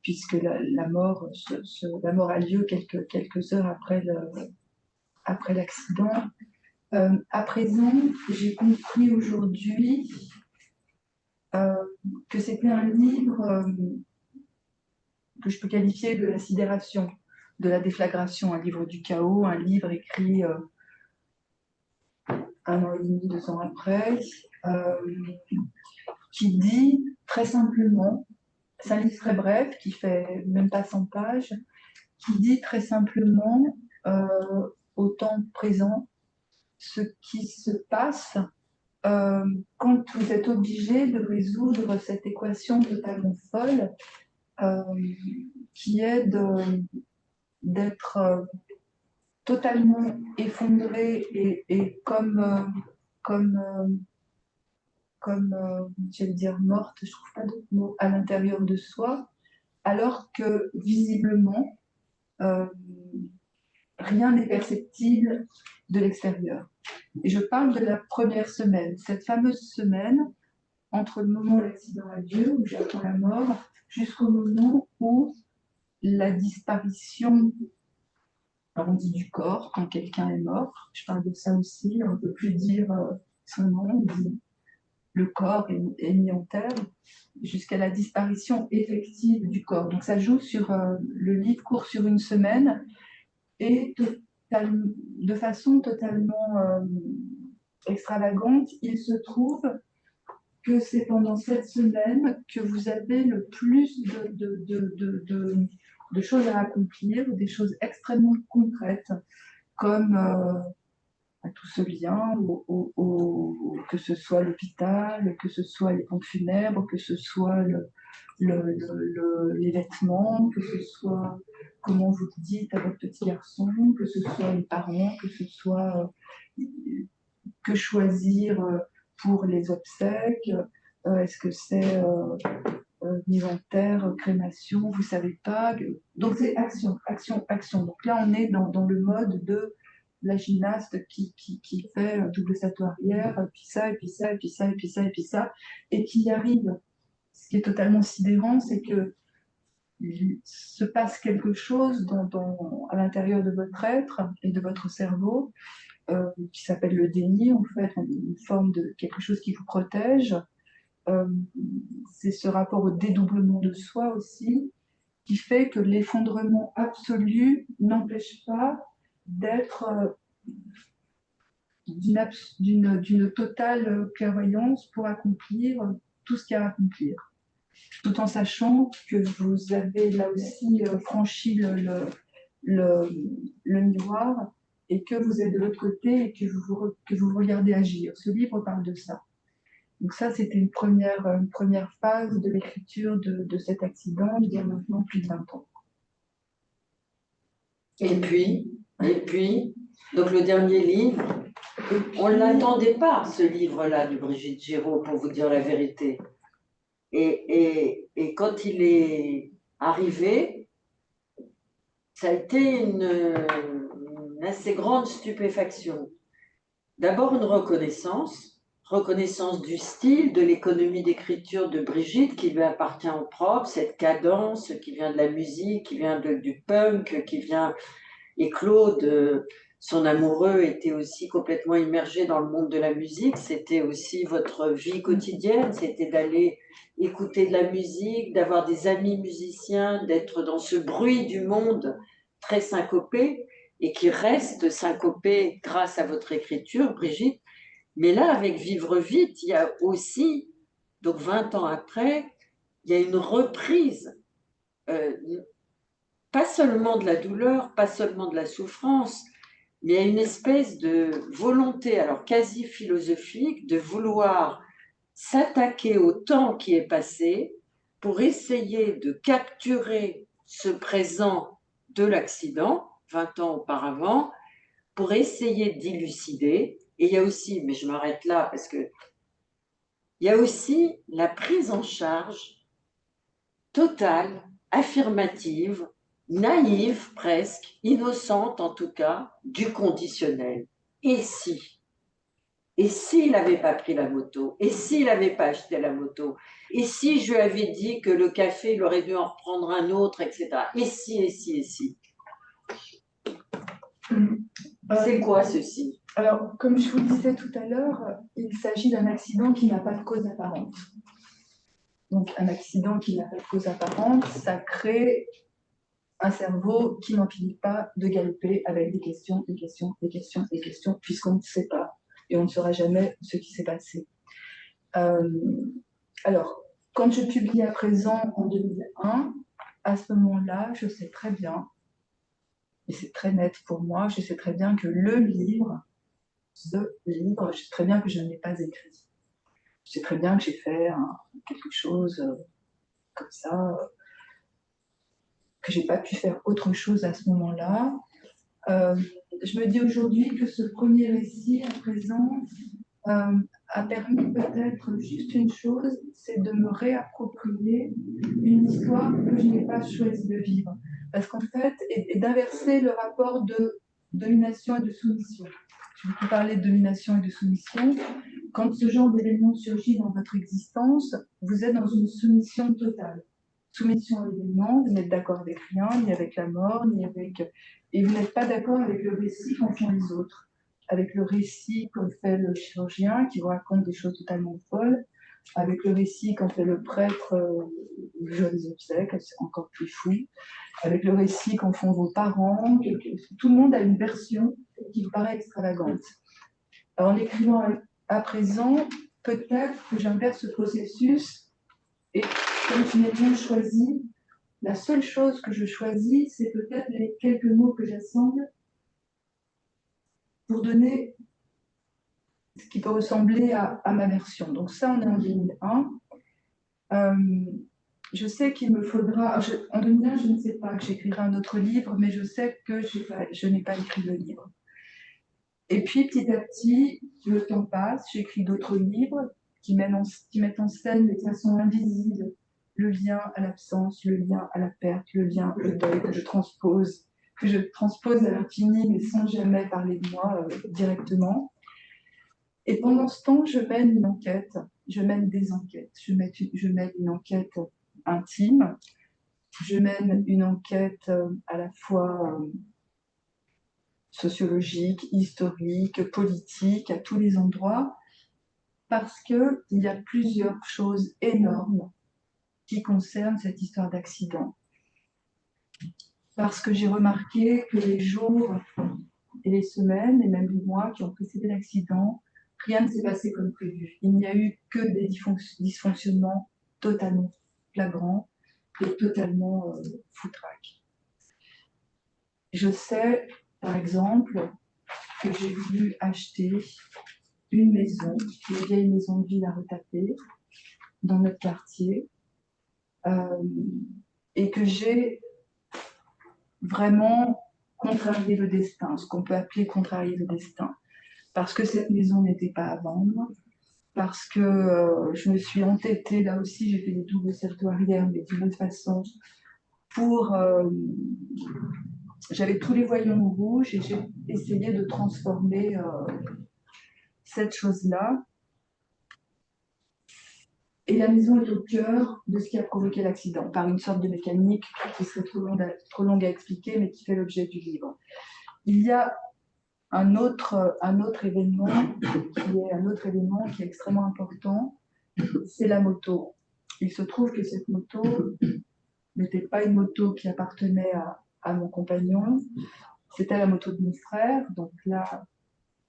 Speaker 3: puisque la mort a lieu quelques heures après l'accident. À présent, j'ai compris aujourd'hui que c'était un livre que je peux qualifier de la sidération, de la déflagration, un livre du chaos, un livre écrit 1 an et demi, 2 ans après, qui dit très simplement, c'est un livre très bref, qui fait même pas 100 pages, qui dit très simplement au temps présent ce qui se passe quand vous êtes obligé de résoudre cette équation totalement folle qui est d'être totalement effondré et j'allais dire morte, je trouve pas d'autre mot, à l'intérieur de soi, alors que visiblement rien n'est perceptible de l'extérieur. Et je parle de la première semaine, cette fameuse semaine entre le moment où l'accident a lieu, où j'apprends la mort, jusqu'au moment où la disparition, on dit du corps, quand quelqu'un est mort, je parle de ça aussi, on ne peut plus dire son nom, on dit le corps est mis en terre, jusqu'à la disparition effective du corps. Donc ça joue sur, le livre court sur 1 semaine, et de façon totalement extravagante, il se trouve que c'est pendant cette semaine que vous avez le plus de choses à accomplir, des choses extrêmement concrètes, comme tout ce lien, que ce soit l'hôpital, que ce soit les pompes funèbres, que ce soit les vêtements, que ce soit comment vous dites à votre petit garçon, que ce soit les parents, que ce soit que choisir pour les obsèques, est-ce que c'est mise en terre, crémation, vous savez pas. Donc c'est action, action, action. Donc là on est dans le mode de la gymnaste qui fait double salto arrière, puis ça, et puis ça, et puis ça, et puis ça, et puis ça, et qui y arrive. Ce qui est totalement sidérant, c'est que il se passe quelque chose à l'intérieur de votre être et de votre cerveau qui s'appelle le déni, en fait, une forme de quelque chose qui vous protège. C'est ce rapport au dédoublement de soi aussi, qui fait que l'effondrement absolu n'empêche pas d'être d'une totale clairvoyance pour accomplir tout ce qu'il y a à accomplir, tout en sachant que vous avez là aussi franchi le miroir et que vous êtes de l'autre côté et que vous regardez agir. Ce livre parle de ça. Donc ça, c'était une première phase de l'écriture de cet accident, il y a maintenant plus de 20 ans.
Speaker 2: Et puis, donc le dernier livre, on ne l'attendait pas, ce livre-là de Brigitte Giraud, pour vous dire la vérité. Et quand il est arrivé, ça a été une assez grande stupéfaction. D'abord une reconnaissance du style, de l'économie d'écriture de Brigitte qui lui appartient en propre, cette cadence qui vient de la musique, qui vient du punk, qui vient... Et Claude, son amoureux, était aussi complètement immergé dans le monde de la musique. C'était aussi votre vie quotidienne, c'était d'aller écouter de la musique, d'avoir des amis musiciens, d'être dans ce bruit du monde très syncopé et qui reste syncopé grâce à votre écriture, Brigitte. Mais là, avec Vivre vite, il y a aussi, donc 20 ans après, il y a une reprise, pas seulement de la douleur, pas seulement de la souffrance, mais il y a une espèce de volonté, alors quasi philosophique, de vouloir s'attaquer au temps qui est passé pour essayer de capturer ce présent de l'accident, 20 ans auparavant, pour essayer d'élucider. Et il y a aussi, mais je m'arrête là parce que il y a aussi la prise en charge totale, affirmative, naïve presque, innocente en tout cas, du conditionnel. Et si? Et s'il n'avait pas pris la moto? Et s'il n'avait pas acheté la moto? Et si je lui avais dit que le café, il aurait dû en reprendre un autre, etc. Et si, et si, et si? C'est quoi ceci?
Speaker 3: Alors, comme je vous le disais tout à l'heure, il s'agit d'un accident qui n'a pas de cause apparente. Donc, un accident qui n'a pas de cause apparente, ça crée un cerveau qui n'en finit pas de galoper avec des questions, des questions, des questions, des questions, puisqu'on ne sait pas et on ne saura jamais ce qui s'est passé. Alors, quand je publie à présent en 2001, à ce moment-là, je sais très bien, et c'est très net pour moi, je sais très bien que le livre, je sais très bien que je ne l'ai pas écrit. Je sais très bien que j'ai fait quelque chose comme ça, que j'ai pas pu faire autre chose à ce moment-là. Je me dis aujourd'hui que ce premier récit à présent a permis peut-être juste une chose, c'est de me réapproprier une histoire que je n'ai pas choisi de vivre. Parce qu'en fait, et d'inverser le rapport de domination et de soumission. Je vais vous parler de domination et de soumission. Quand ce genre d'événement surgit dans votre existence, vous êtes dans une soumission totale. Soumission à l'événement, vous n'êtes d'accord avec rien, ni avec la mort, ni avec... Et vous n'êtes pas d'accord avec le récit qu'en font les autres, avec le récit qu'en fait le chirurgien qui vous raconte des choses totalement folles, avec le récit qu'en fait le prêtre le jour des obsèques, c'est encore plus fou, avec le récit qu'en font vos parents, tout le monde a une version qui vous paraît extravagante. Alors, en écrivant à présent, peut-être que j'inverse ce processus et comme je n'ai rien choisi, la seule chose que je choisis, c'est peut-être les quelques mots que j'assemble pour donner ce qui peut ressembler à ma version. Donc ça, on est en 2001. Je sais qu'il me faudra... en 2001, je ne sais pas que j'écrirai un autre livre, mais je sais que je n'ai pas écrit le livre. Et puis, petit à petit, le temps passe, j'écris d'autres livres qui mettent en scène de façon invisible le lien à l'absence, le lien à la perte, le lien, le deuil que je transpose à l'infini, mais sans jamais parler de moi directement. Et pendant ce temps, je mène une enquête, je mène des enquêtes, je mène une enquête intime, je mène une enquête à la fois sociologique, historique, politique, à tous les endroits, parce qu'il y a plusieurs choses énormes qui concernent cette histoire d'accident. Parce que j'ai remarqué que les jours et les semaines, et même les mois qui ont précédé l'accident, rien ne s'est passé comme prévu. Il n'y a eu que des dysfonctionnements totalement flagrants et totalement foutraques. Je sais, par exemple, que j'ai voulu acheter une maison, une vieille maison de ville à retaper, dans notre quartier, et que j'ai vraiment contrarié le destin, ce qu'on peut appeler contrarier le destin, parce que cette maison n'était pas à vendre, parce que je me suis entêtée, là aussi j'ai fait des doubles saltos arrière, mais d'une autre façon, j'avais tous les voyants au rouge et j'ai essayé de transformer cette chose-là. Et la maison est au cœur de ce qui a provoqué l'accident, par une sorte de mécanique qui serait trop longue à expliquer, mais qui fait l'objet du livre. Il y a un autre événement qui est extrêmement important, c'est la moto. Il se trouve que cette moto n'était pas une moto qui appartenait à mon compagnon, c'était la moto de mon frère, donc là,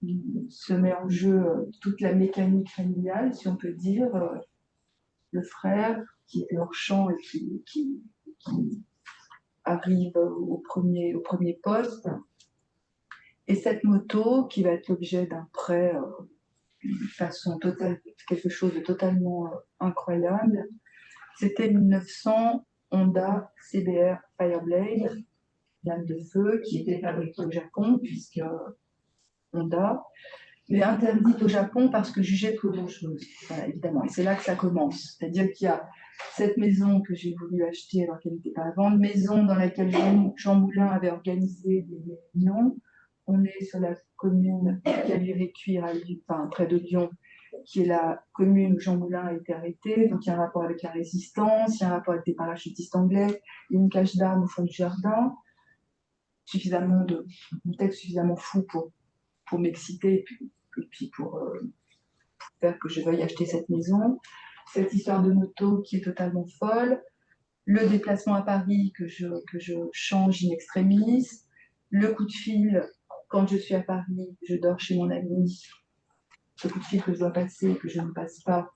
Speaker 3: il se met en jeu toute la mécanique familiale, si on peut dire, le frère qui était hors champ et qui arrive au premier poste. Et cette moto, qui va être l'objet d'un prêt de façon totale, quelque chose de totalement incroyable, c'était 1900 Honda CBR Fireblade, lame de feu, qui était fabriquée au Japon, puisque Honda, mais interdite au Japon parce que jugée trop dangereuse, voilà, évidemment. Et c'est là que ça commence. C'est-à-dire qu'il y a cette maison que j'ai voulu acheter alors qu'elle n'était pas à vendre, maison dans laquelle Jean Moulin avait organisé des réunions. On est sur la commune Caluire-et-Cuire, près de Lyon, qui est la commune où Jean Moulin a été arrêté. Donc il y a un rapport avec la résistance, il y a un rapport avec des parachutistes anglais, il y a une cache d'armes au fond du jardin, un texte suffisamment fou pour m'exciter et puis pour faire que je veuille acheter cette maison. Cette histoire de moto qui est totalement folle, le déplacement à Paris que je change in extremis, le coup de fil quand je suis à Paris, je dors chez mon ami, ce coup de fil que je dois passer, que je ne passe pas.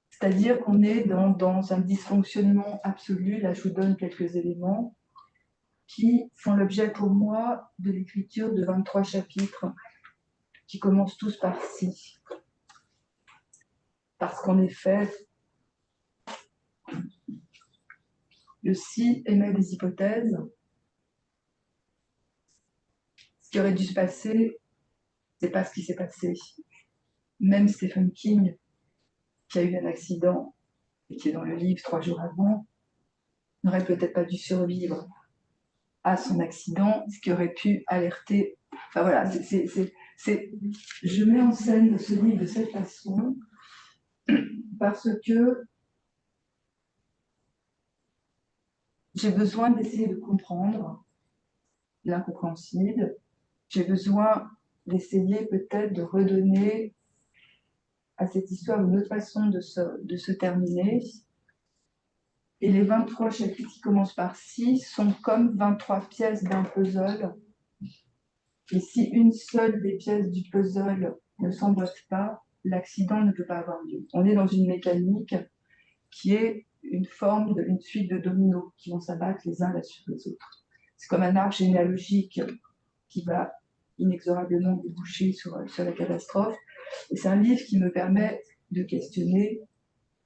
Speaker 3: C'est-à-dire qu'on est dans un dysfonctionnement absolu. Là, je vous donne quelques éléments qui font l'objet pour moi de l'écriture de 23 chapitres qui commencent tous par « si ». Parce qu'en effet, le « si » émet des hypothèses. Ce qui aurait dû se passer, c'est pas ce qui s'est passé. Même Stephen King, qui a eu un accident et qui est dans le livre 3 jours avant, n'aurait peut-être pas dû survivre à son accident, ce qui aurait pu alerter. Enfin voilà, je mets en scène ce livre de cette façon parce que j'ai besoin d'essayer de comprendre l'incompréhensible. J'ai besoin d'essayer peut-être de redonner à cette histoire une autre façon de se terminer. Et les 23 chapitres qui commencent par « si » sont comme 23 pièces d'un puzzle. Et si une seule des pièces du puzzle ne s'emboîte pas, l'accident ne peut pas avoir lieu. On est dans une mécanique qui est une suite de dominos qui vont s'abattre les uns sur les autres. C'est comme un arbre généalogique qui va inexorablement déboucher sur la catastrophe. Et c'est un livre qui me permet de questionner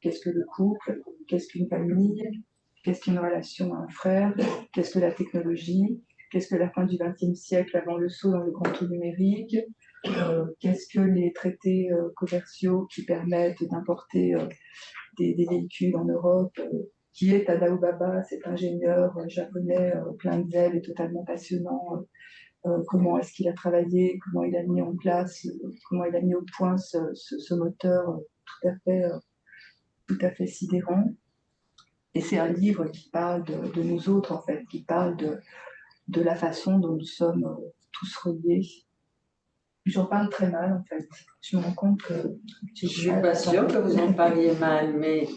Speaker 3: qu'est-ce que le couple, qu'est-ce qu'une famille, qu'est-ce qu'une relation à un frère, qu'est-ce que la technologie, qu'est-ce que la fin du XXe siècle avant le saut dans le grand trou numérique, qu'est-ce que les traités commerciaux qui permettent d'importer des véhicules en Europe, qui est Tadao Baba, cet ingénieur japonais plein de zèle et totalement passionnant. Comment est-ce qu'il a travaillé, comment il a mis en place, comment il a mis au point ce moteur tout à fait sidérant. Et c'est un livre qui parle de nous autres, en fait, qui parle de la façon dont nous sommes tous reliés. J'en parle très mal, en fait. Je me rends compte que...
Speaker 2: Je ne suis pas sûre que vous en parliez mal, mais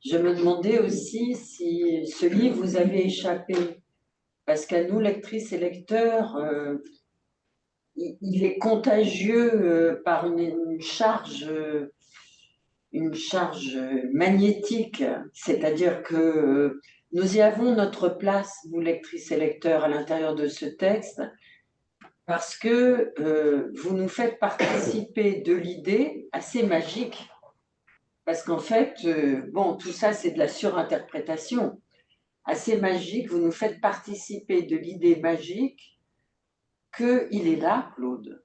Speaker 2: je me demandais aussi si ce livre vous avait échappé. parce qu'à nous, lectrices et lecteurs, il est contagieux par une charge magnétique, c'est-à-dire que nous y avons notre place, nous, lectrices et lecteurs, à l'intérieur de ce texte, parce que vous nous faites participer de l'idée assez magique, parce qu'en fait, bon, tout ça, c'est de la surinterprétation, assez magique, vous nous faites participer de l'idée magique qu'il est là, Claude,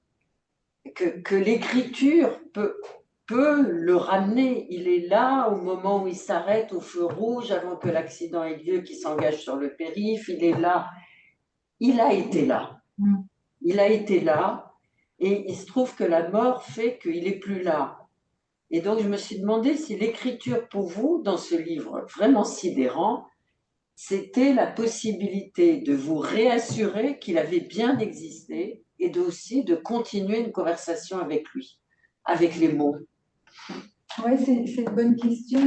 Speaker 2: que l'écriture peut le ramener. Il est là au moment où il s'arrête au feu rouge, avant que l'accident ait lieu, qu'il s'engage sur le périph', il est là. Il a été là. Il a été là, et il se trouve que la mort fait qu'il n'est plus là. Et donc, je me suis demandé si l'écriture, pour vous, dans ce livre vraiment sidérant, c'était la possibilité de vous réassurer qu'il avait bien existé et aussi de continuer une conversation avec lui, avec les mots.
Speaker 3: Oui, c'est une bonne question.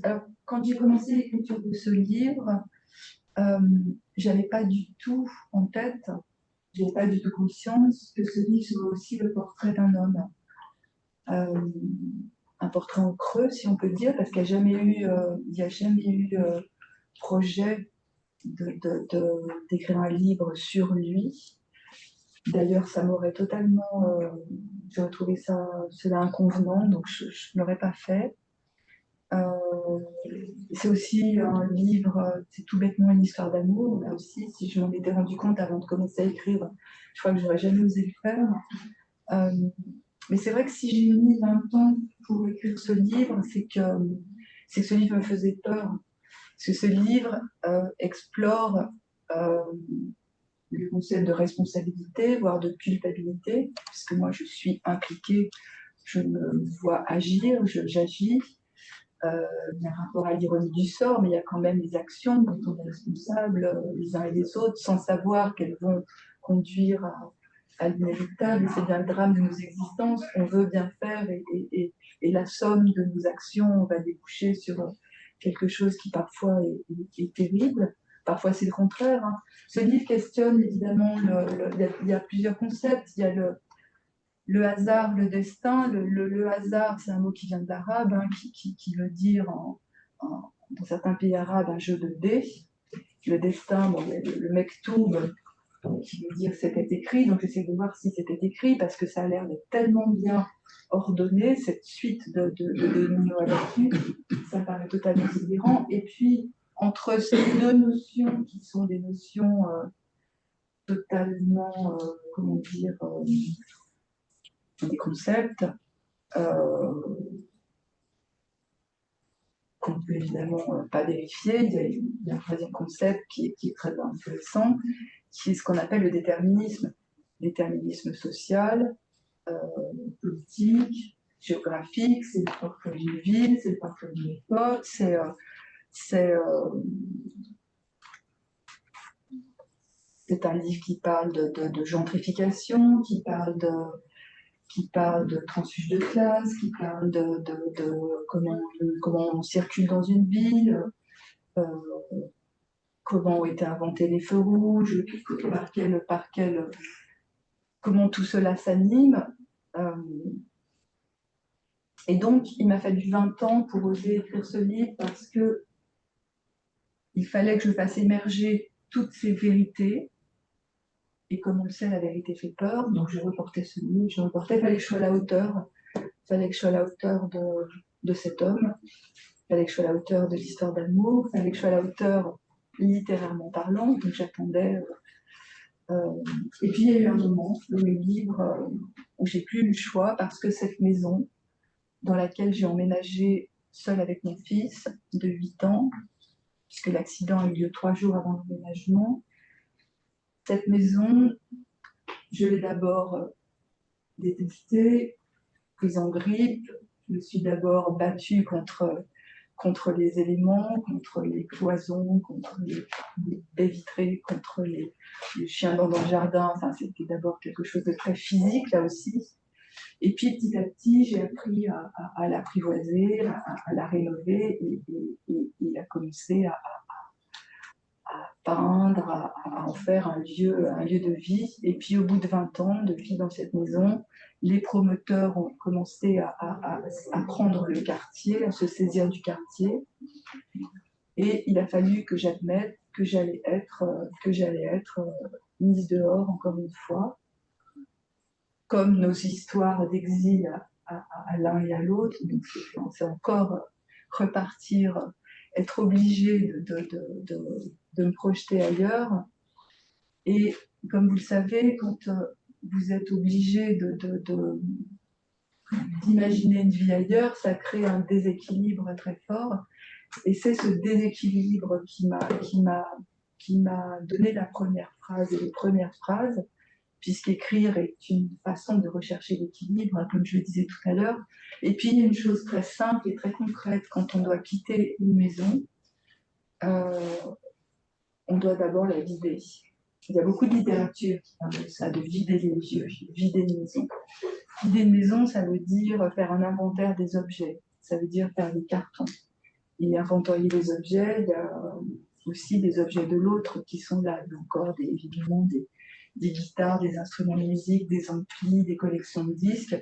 Speaker 3: Alors, quand j'ai commencé l'écriture de ce livre, j'avais pas du tout en tête, j'avais pas du tout conscience que ce livre soit aussi le portrait d'un homme. Un portrait en creux, si on peut dire, parce qu'il n'y a jamais eu projet d'écrire un livre sur lui. D'ailleurs, ça m'aurait totalement, j'aurais trouvé cela inconvenant, donc je ne l'aurais pas fait. C'est aussi un livre, c'est tout bêtement une histoire d'amour. Là aussi, si je m'en étais rendu compte avant de commencer à écrire, je crois que j'aurais jamais osé le faire. Mais c'est vrai que si j'ai mis 20 ans pour écrire ce livre, c'est que ce livre me faisait peur. Parce que ce livre explore le concept de responsabilité, voire de culpabilité, puisque moi je suis impliquée, je me vois agir, j'agis. Il y a un rapport à l'ironie du sort, mais il y a quand même des actions dont on est responsable les uns et les autres, sans savoir qu'elles vont conduire à l'inévitable. C'est bien le drame de nos existences. On veut bien faire et la somme de nos actions va déboucher sur quelque chose qui parfois est terrible. Parfois, c'est le contraire. Hein. Ce livre questionne évidemment, il y a plusieurs concepts. Il y a le hasard, le destin. Le hasard, c'est un mot qui vient de l'arabe, hein, qui veut dire, dans certains pays arabes, un jeu de dés. Le destin, bon, le mektoub, qui veut dire c'était écrit, donc j'essaie de voir si c'était écrit, parce que ça a l'air d'être tellement bien ordonné, cette suite de domino là-dessus, ça paraît totalement sidérant. Et puis, entre ces deux notions, qui sont des notions totalement, comment dire, des concepts, qu'on ne peut évidemment pas vérifier, il y a un troisième concept qui est très intéressant, qui est ce qu'on appelle le déterminisme social, politique, géographique, c'est le portrait d'une ville, c'est le portrait d'une époque, c'est un livre qui parle de gentrification, qui parle de transfuge de classe, qui parle de comment on circule dans une ville, comment ont été inventés les feux rouges, comment tout cela s'anime. Et donc, il m'a fallu 20 ans pour oser écrire ce livre parce que il fallait que je fasse émerger toutes ces vérités. Et comme on le sait, la vérité fait peur. Donc, je reportais ce livre, il fallait que je sois à la hauteur. Il fallait que je sois à la hauteur de cet homme. Il fallait que je sois à la hauteur de l'histoire d'amour. Il fallait que je sois à la hauteur littérairement parlant. Donc, j'attendais. Et puis, il y a eu un moment dans le livre où j'ai plus eu le choix parce que cette maison dans laquelle j'ai emménagé seule avec mon fils de 8 ans, puisque l'accident a eu lieu 3 jours avant l'emménagement. Cette maison, je l'ai d'abord détestée, prise en grippe. Je me suis d'abord battue contre les éléments, contre les cloisons, contre les baies vitrées, contre les chiens dans le jardin. Enfin, c'était d'abord quelque chose de très physique, là aussi. Et puis, petit à petit, j'ai appris à l'apprivoiser, à la rénover et à commencer peindre, à en faire un lieu de vie. Et puis au bout de 20 ans de vie dans cette maison, les promoteurs ont commencé à prendre le quartier, à se saisir du quartier. Et il a fallu que j'admette que j'allais être mise dehors encore une fois, comme nos histoires d'exil à l'un et à l'autre. Donc c'est encore repartir, être obligé de me projeter ailleurs. Et comme vous le savez, quand vous êtes obligé d'imaginer une vie ailleurs, ça crée un déséquilibre très fort. Et c'est ce déséquilibre qui m'a donné la première phrase et les premières phrases, puisqu'écrire est une façon de rechercher l'équilibre, comme je le disais tout à l'heure. Et puis, il y a une chose très simple et très concrète quand on doit quitter une maison. On doit d'abord la vider. Il y a beaucoup de littérature qui parle de ça, de vider les lieux, vider une maison. Vider une maison, ça veut dire faire un inventaire des objets, ça veut dire faire des cartons. Et inventorier les objets, il y a aussi des objets de l'autre qui sont là. Il y a encore évidemment des guitares, des instruments de musique, des amplis, des collections de disques.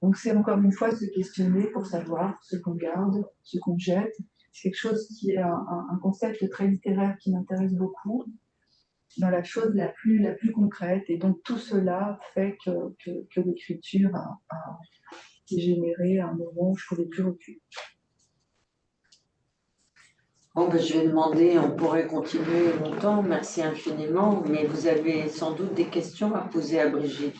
Speaker 3: Donc c'est encore une fois se questionner pour savoir ce qu'on garde, ce qu'on jette. C'est quelque chose qui est un concept très littéraire qui m'intéresse beaucoup, dans la chose la plus concrète. Et donc tout cela fait que l'écriture a généré un moment où je ne pouvais plus reculer.
Speaker 2: Bon, ben, je vais demander, on pourrait continuer longtemps, merci infiniment, mais vous avez sans doute des questions à poser à Brigitte.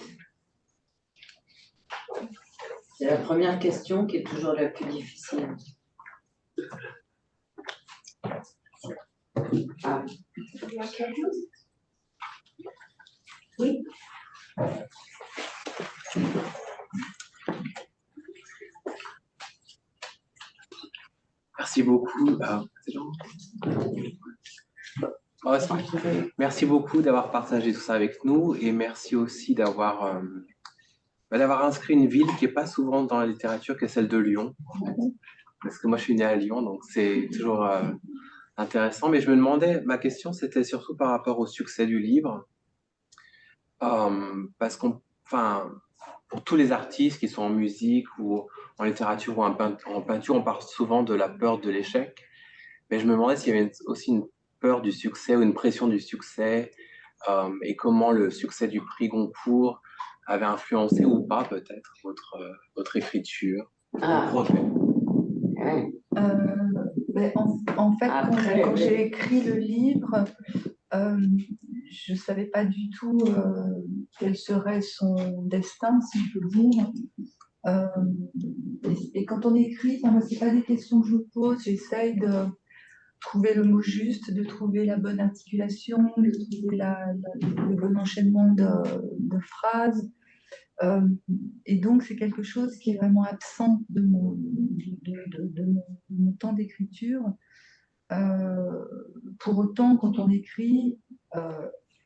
Speaker 2: C'est la première question qui est toujours la plus difficile. Ah. Oui.
Speaker 4: Merci beaucoup. Merci beaucoup d'avoir partagé tout ça avec nous et merci aussi d'avoir inscrit une ville qui n'est pas souvent dans la littérature, qui est celle de Lyon. Parce que moi, je suis né à Lyon, donc c'est toujours intéressant. Mais je me demandais, ma question, c'était surtout par rapport au succès du livre. Parce pour tous les artistes qui sont en musique ou en littérature ou en peinture, on parle souvent de la peur de l'échec. Mais je me demandais s'il y avait aussi une peur du succès ou une pression du succès et comment le succès du prix Goncourt avait influencé ou pas peut-être votre écriture, votre projet.
Speaker 3: En fait, quand j'ai écrit le livre, je ne savais pas du tout quel serait son destin, si je peux dire. Et quand on écrit, ce n'est pas des questions que je me pose, j'essaye de trouver le mot juste, de trouver la bonne articulation, de trouver le bon enchaînement de phrases. Et donc, c'est quelque chose qui est vraiment absent de mon temps d'écriture. Pour autant, quand on écrit,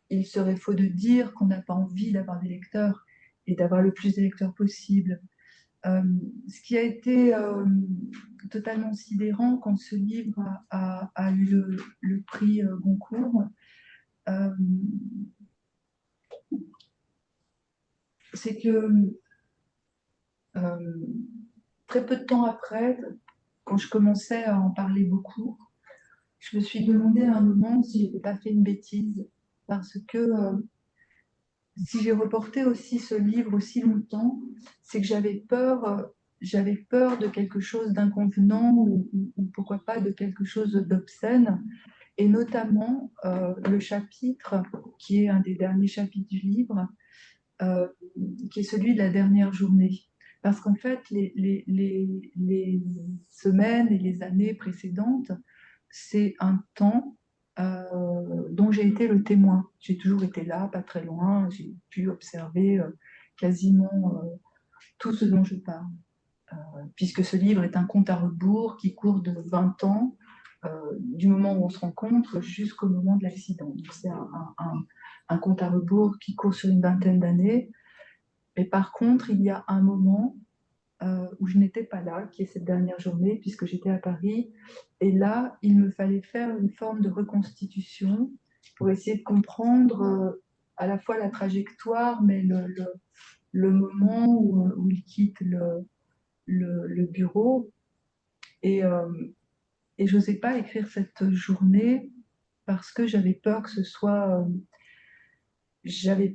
Speaker 3: il serait faux de dire qu'on n'a pas envie d'avoir des lecteurs et d'avoir le plus de lecteurs possible. Ce qui a été totalement sidérant quand ce livre a eu le prix Goncourt, c'est que très peu de temps après, quand je commençais à en parler beaucoup, je me suis demandé à un moment si je n'avais pas fait une bêtise, parce que si j'ai reporté aussi ce livre aussi longtemps, c'est que j'avais peur de quelque chose d'inconvenant ou pourquoi pas de quelque chose d'obscène, et notamment le chapitre qui est un des derniers chapitres du livre, qui est celui de la dernière journée. Parce qu'en fait, les semaines et les années précédentes, c'est un temps dont j'ai été le témoin. J'ai toujours été là, pas très loin, j'ai pu observer quasiment tout ce dont je parle. Puisque ce livre est un compte à rebours qui court de 20 ans, du moment où on se rencontre jusqu'au moment de l'accident. Donc c'est un compte à rebours qui court sur une vingtaine d'années. Mais par contre, il y a un moment où je n'étais pas là, qui est cette dernière journée, puisque j'étais à Paris. Et là, il me fallait faire une forme de reconstitution pour essayer de comprendre à la fois la trajectoire, mais le moment où il quitte le bureau. Et je n'osais pas écrire cette journée parce que j'avais peur que ce soit... j'ai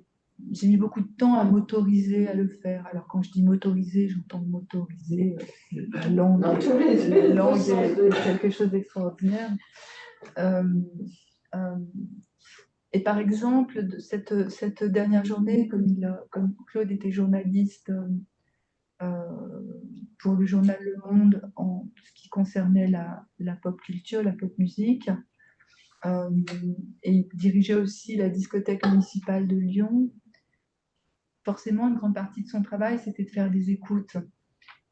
Speaker 3: mis beaucoup de temps à m'autoriser à le faire. Alors quand je dis m'autoriser, j'entends m'autoriser. La langue, est quelque chose d'extraordinaire. Et par exemple, cette dernière journée, comme Claude était journaliste pour le journal Le Monde en ce qui concernait la pop culture, la pop musique, et il dirigeait aussi la discothèque municipale de Lyon. Forcément, une grande partie de son travail, c'était de faire des écoutes.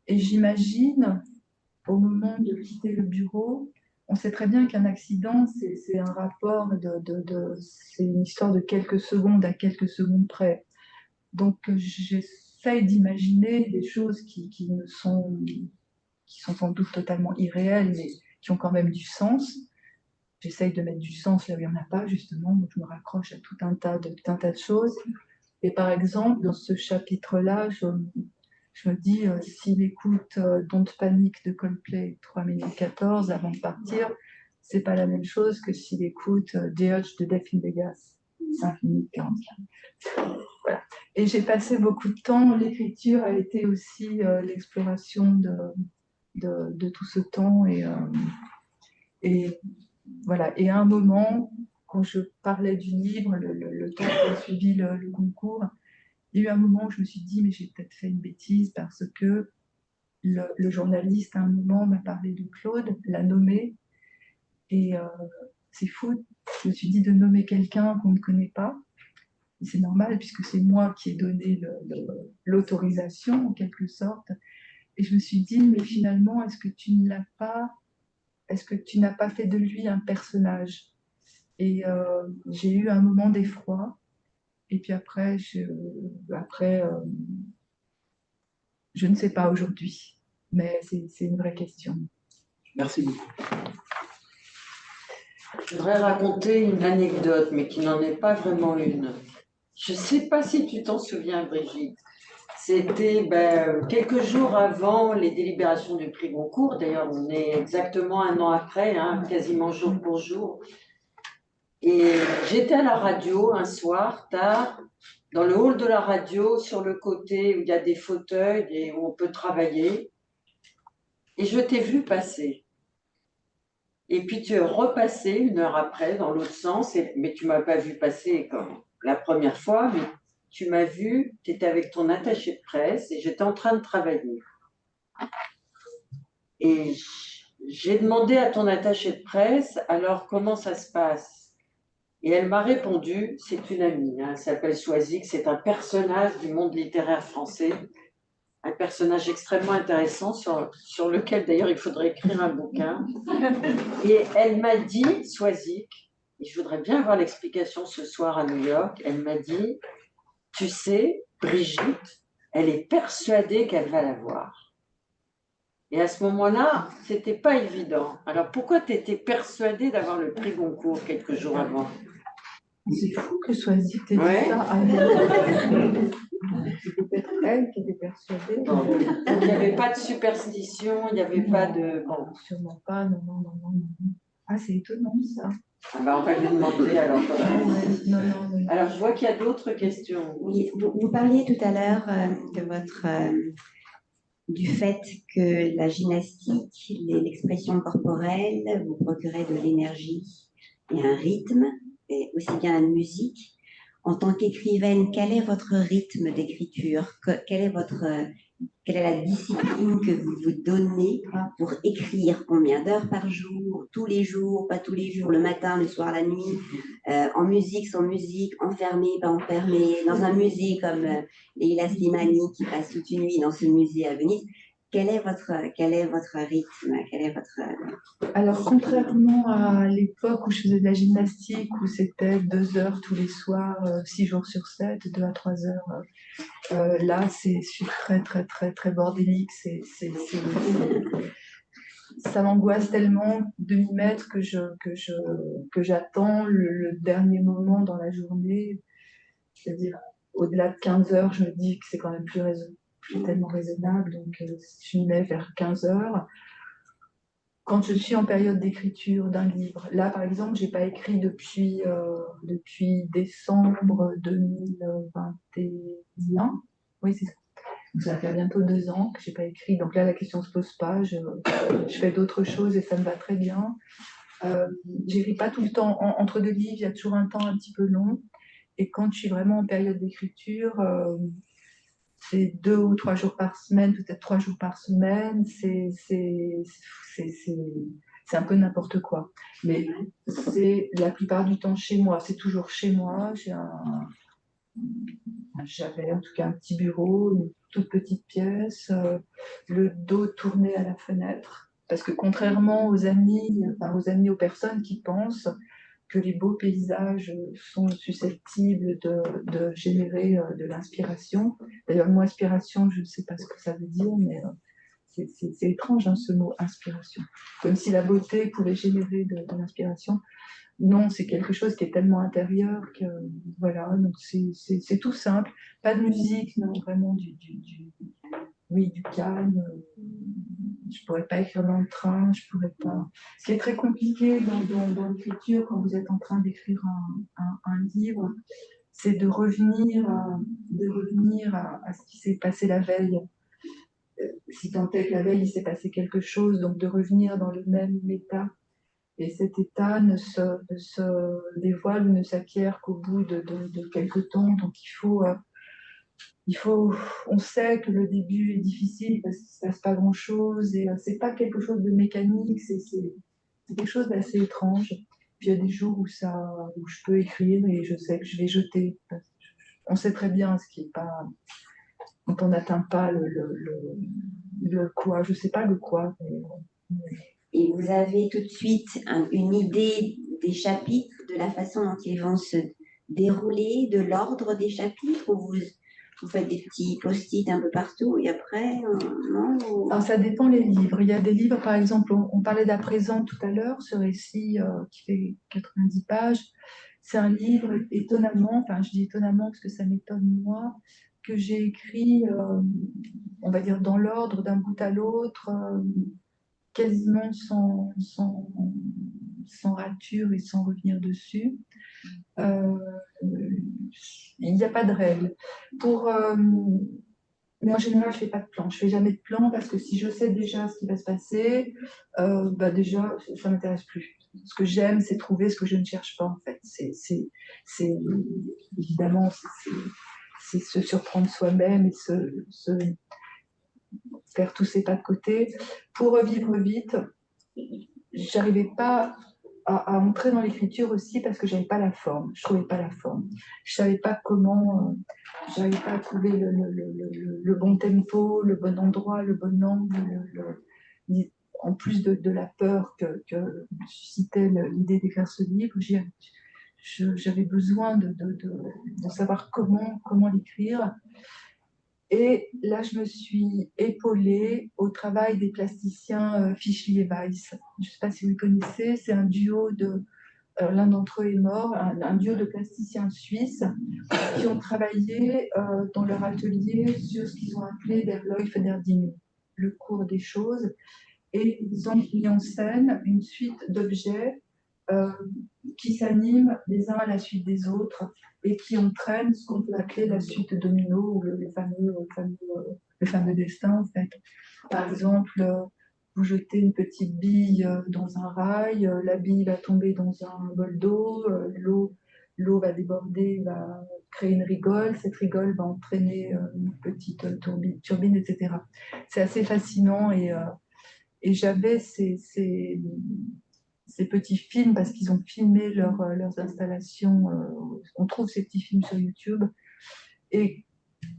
Speaker 3: Et j'imagine, au moment de quitter le bureau, on sait très bien qu'un accident, c'est un rapport, c'est une histoire de quelques secondes à quelques secondes près. Donc, j'essaye d'imaginer des choses qui sont sans doute totalement irréelles, mais qui ont quand même du sens. J'essaye de mettre du sens là où il n'y en a pas, justement, donc je me raccroche à tout un tas de choses. Et par exemple, dans ce chapitre-là, je me dis, s'il écoute Don't Panic de Coldplay 3 minutes 14 avant de partir, c'est pas la même chose que s'il écoute The Urge de Death in Vegas 5 minutes 45. Voilà. Et j'ai passé beaucoup de temps, l'écriture a été aussi l'exploration de tout ce temps. Et voilà. Et à un moment, quand je parlais du livre, le temps qui a suivi le concours, il y a eu un moment où je me suis dit, mais j'ai peut-être fait une bêtise parce que le journaliste, à un moment, m'a parlé de Claude, l'a nommé, et c'est fou. Je me suis dit de nommer quelqu'un qu'on ne connaît pas. C'est normal, puisque c'est moi qui ai donné l'autorisation, en quelque sorte. Et je me suis dit, mais finalement, est-ce que tu n'as pas fait de lui un personnage? Et j'ai eu un moment d'effroi. Et puis après, je ne sais pas aujourd'hui, mais c'est une vraie question.
Speaker 4: Merci beaucoup.
Speaker 2: Je voudrais raconter une anecdote, mais qui n'en est pas vraiment une. Je ne sais pas si tu t'en souviens, Brigitte. C'était quelques jours avant les délibérations du prix Goncourt. D'ailleurs, on est exactement un an après, hein, quasiment jour pour jour. Et j'étais à la radio un soir, tard, dans le hall de la radio, sur le côté où il y a des fauteuils et où on peut travailler. Et je t'ai vu passer. Et puis tu es repassé une heure après, dans l'autre sens, mais tu ne m'as pas vu passer comme la première fois, mais tu m'as vu, tu étais avec ton attaché de presse et j'étais en train de travailler. Et j'ai demandé à ton attaché de presse, alors comment ça se passe? Et elle m'a répondu, c'est une amie, hein, elle s'appelle Soisic, c'est un personnage du monde littéraire français, un personnage extrêmement intéressant sur lequel d'ailleurs il faudrait écrire un bouquin. Et elle m'a dit, Soisic, et je voudrais bien avoir l'explication ce soir à New York, elle m'a dit, tu sais, Brigitte, elle est persuadée qu'elle va l'avoir. Et à ce moment-là, c'était pas évident. Alors pourquoi tu étais persuadée d'avoir le prix Goncourt quelques jours avant?
Speaker 3: C'est fou que Soisic t'ait dit ça. C'est peut-être elle qui était persuadée.
Speaker 2: Il n'y avait pas de superstition, il n'y avait pas de...
Speaker 3: Bon, sûrement pas, non. Ah, c'est étonnant ça.
Speaker 2: On va lui demander alors.
Speaker 3: Non.
Speaker 2: Alors, je vois qu'il y a d'autres questions.
Speaker 5: Oui, vous parliez tout à l'heure du fait que la gymnastique, l'expression corporelle vous procurait de l'énergie et un rythme, et aussi bien la musique. En tant qu'écrivaine, quel est votre rythme d'écriture? Quelle est la discipline que vous vous donnez pour écrire? Combien d'heures par jour? Tous les jours, pas tous les jours, le matin, le soir, la nuit, en musique, sans musique, enfermé, pas enfermé, dans un musée comme Leila Slimani qui passe toute une nuit dans ce musée à Venise. quel est votre rythme? Quel est votre...
Speaker 3: Alors, contrairement à l'époque où je faisais de la gymnastique, où c'était 2 heures tous les soirs, 6 jours sur 7, 2 à 3 heures, là, je suis très, très, très, très bordélique. Ça m'angoisse tellement de m'y mettre que j'attends le dernier moment dans la journée. C'est-à-dire, au-delà de 15 heures, je me dis que c'est quand même plus tellement raisonnable. Donc, je m'y mets vers 15 heures. Quand je suis en période d'écriture d'un livre, là, par exemple, je n'ai pas écrit depuis décembre 2021. Oui, c'est ça. Donc, ça fait bientôt 2 ans que je n'ai pas écrit. Donc là, la question ne se pose pas. Je fais d'autres choses et ça me va très bien. J'écris pas tout le temps. Entre 2 livres, il y a toujours un temps un petit peu long. Et quand je suis vraiment en période d'écriture, c'est 2 ou 3 jours par semaine, peut-être 3 jours par semaine. C'est un peu n'importe quoi. Mais c'est la plupart du temps chez moi. C'est toujours chez moi. J'avais en tout cas un petit bureau, une toute petite pièce, le dos tourné à la fenêtre. Parce que contrairement aux personnes qui pensent que les beaux paysages sont susceptibles de générer de l'inspiration. D'ailleurs, le mot inspiration, je ne sais pas ce que ça veut dire, mais c'est étrange, hein, ce mot inspiration. Comme si la beauté pouvait générer de l'inspiration. Non, c'est quelque chose qui est tellement intérieur que voilà, donc c'est tout simple. Pas de musique, non, vraiment du calme. Je pourrais pas écrire dans le train, je pourrais pas. Ce qui est très compliqué dans l'écriture, quand vous êtes en train d'écrire un livre, c'est de revenir à ce qui s'est passé la veille. Si tant est que la veille, il s'est passé quelque chose, donc de revenir dans le même état. Et cet état ne se dévoile ou ne s'acquiert qu'au bout de quelques temps. Donc on sait que le début est difficile parce qu'il ne se passe pas grand-chose et c'est pas quelque chose de mécanique, c'est quelque chose d'assez étrange. Puis il y a des jours où je peux écrire et je sais que je vais jeter. On sait très bien ce qui est pas quand on n'atteint pas le quoi, je sais pas le quoi.
Speaker 5: Et vous avez tout de suite une idée des chapitres, de la façon dont ils vont se dérouler, de l'ordre des chapitres, ou vous faites des petits post-it un peu partout et après, non
Speaker 3: Alors, ça dépend les livres. Il y a des livres, par exemple, on parlait d'à présent tout à l'heure, ce récit qui fait 90 pages. C'est un livre étonnamment, enfin je dis étonnamment parce que ça m'étonne moi, que j'ai écrit, on va dire dans l'ordre d'un bout à l'autre, quasiment sans rature et sans revenir dessus. Il n'y a pas de règle. Mais en général, je ne fais pas de plan. Je ne fais jamais de plan parce que si je sais déjà ce qui va se passer, déjà, ça ne m'intéresse plus. Ce que j'aime, c'est trouver ce que je ne cherche pas, en fait. Évidemment, c'est se surprendre soi-même et se faire tous ses pas de côté. Pour vivre vite, j'arrivais pas à entrer dans l'écriture aussi parce que j'avais pas la forme. Je trouvais pas la forme. Je savais pas comment. J'arrivais pas à trouver le bon tempo, le bon endroit, le bon angle. En plus de la peur que suscitait l'idée d'écrire ce livre, j'avais besoin de savoir comment l'écrire. Et là, je me suis épaulée au travail des plasticiens Fischli et Weiss. Je ne sais pas si vous les connaissez, c'est un duo l'un d'entre eux est mort, un duo de plasticiens suisses qui ont travaillé dans leur atelier sur ce qu'ils ont appelé der Läufe der Dinge, le cours des choses. Et ils ont mis en scène une suite d'objets qui s'animent les uns à la suite des autres et qui entraînent ce qu'on peut appeler la suite domino ou le fameux destin en fait. Par exemple, vous jetez une petite bille dans un rail, la bille va tomber dans un bol d'eau, l'eau va déborder, va créer une rigole, cette rigole va entraîner une petite turbine, etc. C'est assez fascinant et j'avais ces petits films parce qu'ils ont filmé leurs installations. On trouve ces petits films sur YouTube. Et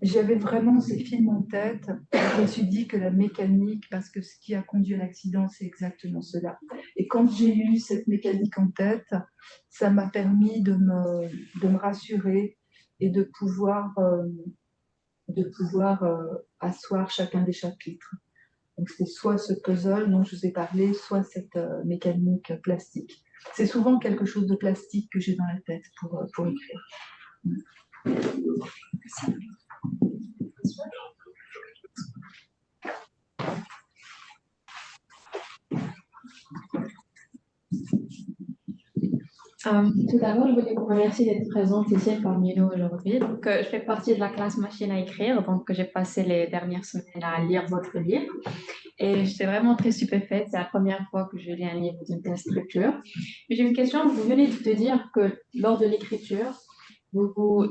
Speaker 3: J'avais vraiment ces films en tête. Je me suis dit que la mécanique, parce que ce qui a conduit à l'accident, c'est exactement cela. Et quand j'ai eu cette mécanique en tête, ça m'a permis de me rassurer et de pouvoir asseoir chacun des chapitres. Donc c'était soit ce puzzle dont je vous ai parlé, soit cette mécanique plastique. C'est souvent quelque chose de plastique que j'ai dans la tête pour écrire.
Speaker 6: Tout d'abord, je voulais vous remercier d'être présente ici parmi nous aujourd'hui. Donc, je fais partie de la classe machine à écrire, donc j'ai passé les dernières semaines à lire votre livre et j'étais vraiment très stupéfaite. C'est la première fois que je lis un livre d'une telle structure. Mais j'ai une question. Vous venez de dire que lors de l'écriture, vous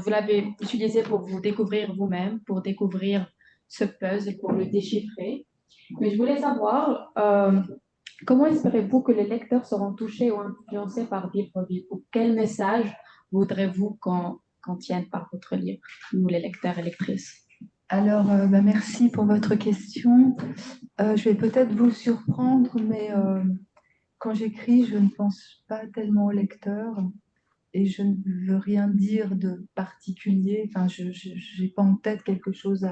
Speaker 6: l'avez utilisé pour vous découvrir vous-même, pour découvrir ce puzzle, pour le déchiffrer. Mais je voulais savoir, comment espérez-vous que les lecteurs seront touchés ou influencés par votre livre? Ou quel message voudrez-vous qu'on tienne par votre livre, nous les lecteurs et lectrices?
Speaker 3: Alors, merci pour votre question. Je vais peut-être vous surprendre, mais quand j'écris, je ne pense pas tellement au lecteur et je ne veux rien dire de particulier. Enfin, je n'ai pas en tête quelque chose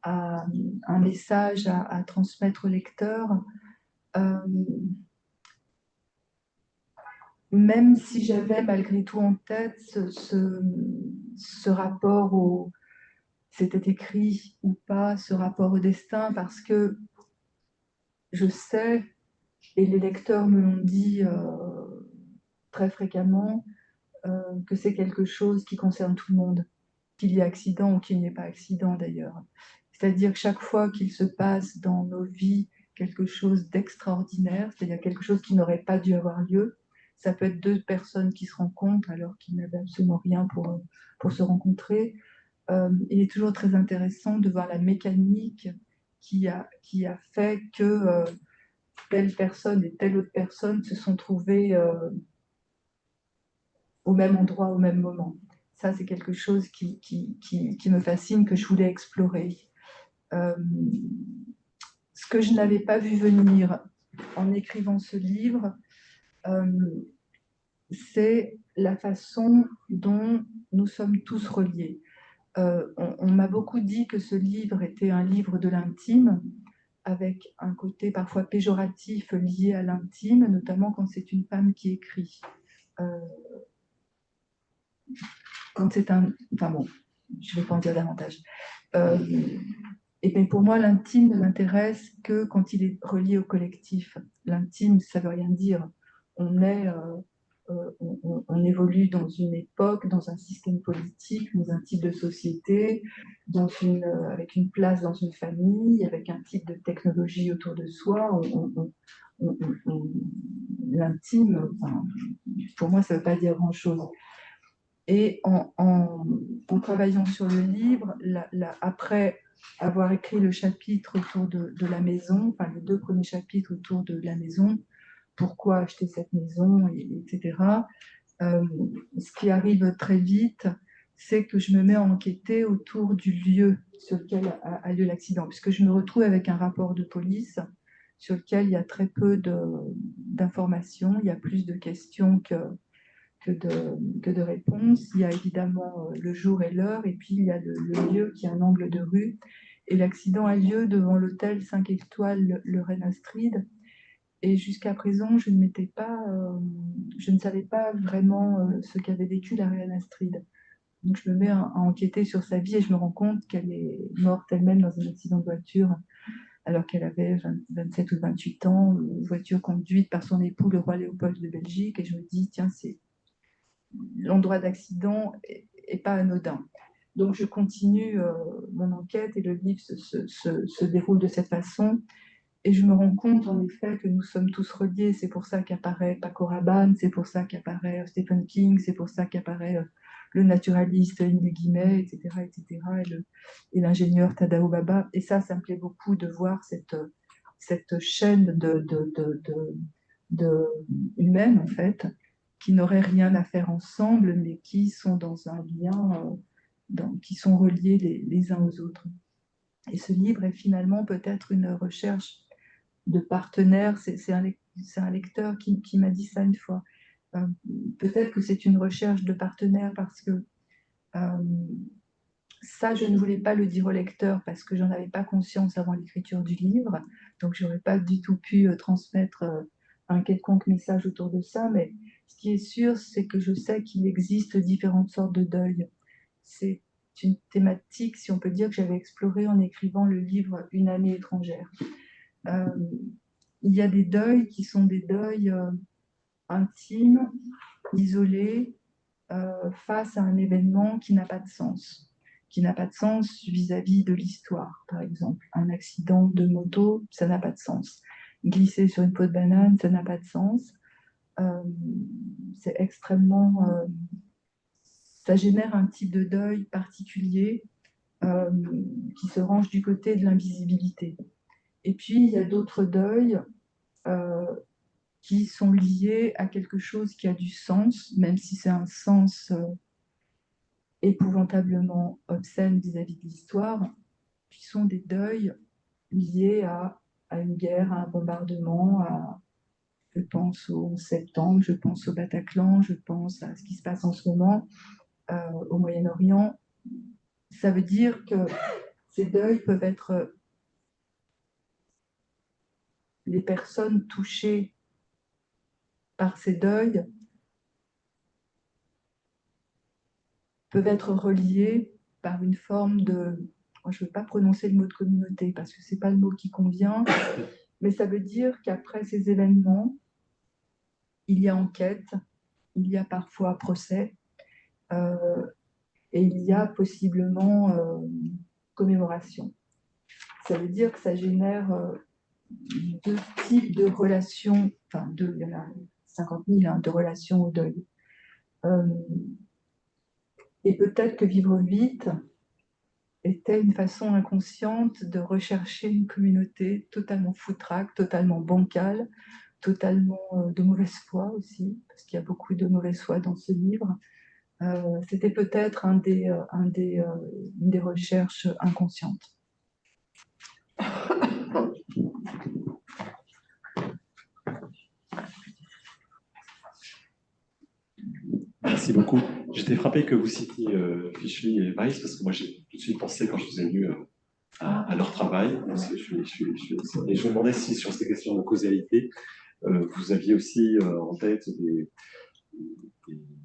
Speaker 3: un message à transmettre au lecteur. Même si j'avais malgré tout en tête ce rapport au c'était écrit ou pas, ce rapport au destin, parce que je sais, et les lecteurs me l'ont dit très fréquemment, que c'est quelque chose qui concerne tout le monde, qu'il y ait accident ou qu'il n'y ait pas accident d'ailleurs. C'est-à-dire que chaque fois qu'il se passe dans nos vies quelque chose d'extraordinaire, c'est-à-dire quelque chose qui n'aurait pas dû avoir lieu, ça peut être deux personnes qui se rencontrent alors qu'ils n'avaient absolument rien pour se rencontrer. Il est toujours très intéressant de voir la mécanique qui a fait que telle personne et telle autre personne se sont trouvées au même endroit, au même moment. Ça, c'est quelque chose qui me fascine, que je voulais explorer. Ce que je n'avais pas vu venir en écrivant ce livre, c'est la façon dont nous sommes tous reliés. On m'a beaucoup dit que ce livre était un livre de l'intime, avec un côté parfois péjoratif lié à l'intime, notamment quand c'est une femme qui écrit. Quand c'est un... Enfin bon, je ne vais pas en dire davantage. Et bien pour moi, l'intime ne m'intéresse que quand il est relié au collectif. L'intime, ça ne veut rien dire. On est... on évolue dans une époque, dans un système politique, dans un type de société, avec une place dans une famille, avec un type de technologie autour de soi. L'intime, enfin, pour moi, ça ne veut pas dire grand-chose. Et en travaillant sur le livre, après avoir écrit le chapitre autour de la maison, enfin les 2 premiers chapitres autour de la maison, pourquoi acheter cette maison, etc. Ce qui arrive très vite, c'est que je me mets à enquêter autour du lieu sur lequel a lieu l'accident, puisque je me retrouve avec un rapport de police sur lequel il y a très peu d'informations, il y a plus de questions que de réponses. Il y a évidemment le jour et l'heure, et puis il y a le lieu qui est un angle de rue. Et l'accident a lieu devant l'hôtel 5 étoiles le Reine Astrid. Et jusqu'à présent, je ne savais pas vraiment ce qu'avait vécu la Reine Astrid. Donc je me mets à enquêter sur sa vie et je me rends compte qu'elle est morte elle-même dans un accident de voiture alors qu'elle avait 27 ou 28 ans, une voiture conduite par son époux, le roi Léopold de Belgique. Et je me dis, tiens, l'endroit d'accident est pas anodin. Donc je continue mon enquête et le livre se déroule de cette façon. Et je me rends compte en effet que nous sommes tous reliés. C'est pour ça qu'apparaît Paco Rabanne, c'est pour ça qu'apparaît Stephen King, c'est pour ça qu'apparaît le naturaliste Émile Guimet, etc., etc., et l'ingénieur Tadao Baba. Et ça me plaît beaucoup de voir cette chaîne humaine, en fait, qui n'auraient rien à faire ensemble, mais qui sont dans un lien qui sont reliés les uns aux autres. Et ce livre est finalement peut-être une recherche de partenaires. C'est un lecteur qui m'a dit ça une fois. Peut-être que c'est une recherche de partenaires parce que ça, je ne voulais pas le dire au lecteur parce que j'en avais pas conscience avant l'écriture du livre, donc je n'aurais pas du tout pu transmettre un quelconque message autour de ça, mais ce qui est sûr, c'est que je sais qu'il existe différentes sortes de deuil. C'est une thématique, si on peut dire, que j'avais explorée en écrivant le livre Une année étrangère. Il y a des deuils qui sont des deuils intimes, isolés, face à un événement qui n'a pas de sens. Qui n'a pas de sens vis-à-vis de l'histoire, par exemple. Un accident de moto, ça n'a pas de sens. Glisser sur une peau de banane, ça n'a pas de sens. C'est extrêmement... ça génère un type de deuil particulier qui se range du côté de l'invisibilité. Et puis, il y a d'autres deuils qui sont liés à quelque chose qui a du sens, même si c'est un sens épouvantablement obscènes vis-à-vis de l'histoire, qui sont des deuils liés à une guerre, à un bombardement, je pense au 11 septembre, je pense au Bataclan, je pense à ce qui se passe en ce moment au Moyen-Orient. Ça veut dire que ces deuils peuvent être... les personnes touchées par ces deuils peuvent être reliées par une forme de... Je ne veux pas prononcer le mot de communauté parce que ce n'est pas le mot qui convient, mais ça veut dire qu'après ces événements, il y a enquête, il y a parfois procès, et il y a possiblement commémoration. Ça veut dire que ça génère deux types de relations, enfin deux, il y en a 50 000 hein, de relations au deuil. Et peut-être que Vivre vite était une façon inconsciente de rechercher une communauté totalement foutraque, totalement bancale, totalement de mauvaise foi aussi, parce qu'il y a beaucoup de mauvaise foi dans ce livre. C'était peut-être une des recherches inconscientes.
Speaker 1: Merci beaucoup. J'étais frappé que vous citiez Fischli et Weiss, parce que moi j'ai tout de suite pensé quand je vous ai lu à leur travail. Parce que et je me demandais si sur ces questions de causalité, vous aviez aussi en tête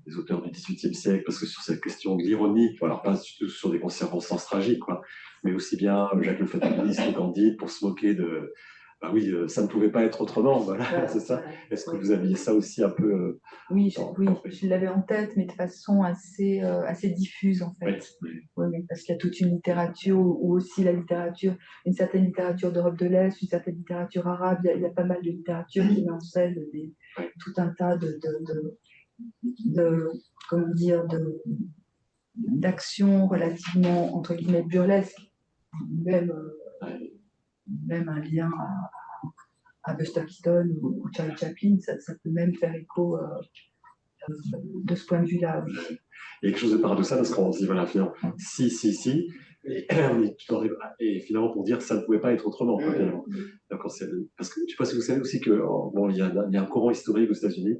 Speaker 1: des auteurs du XVIIIe siècle, parce que sur cette question de l'ironie, alors pas sur des circonstances tragiques, quoi, mais aussi bien Jacques le Fataliste ou Candide pour se moquer de... Bah oui, ça ne pouvait pas être autrement, voilà, ouais, c'est ça. Est-ce que vous aviez ça aussi un peu
Speaker 3: oui, je l'avais en tête, mais de façon assez diffuse, en fait. Oui, parce qu'il y a toute une littérature, ou aussi la littérature, une certaine littérature d'Europe de l'Est, une certaine littérature arabe, il y a pas mal de littérature qui met en scène tout un tas comment dire, d'actions relativement, entre guillemets, burlesques, même un lien à Buster Keaton ou Charlie Chaplin, ça peut même faire écho de ce point de vue-là. Oui.
Speaker 1: Il y a quelque chose de paradoxal parce qu'on se dit, voilà, finalement, si, et finalement pour dire que ça ne pouvait pas être autrement. Finalement. Parce que je ne sais pas si vous savez aussi que bon, il y a un courant historique aux États-Unis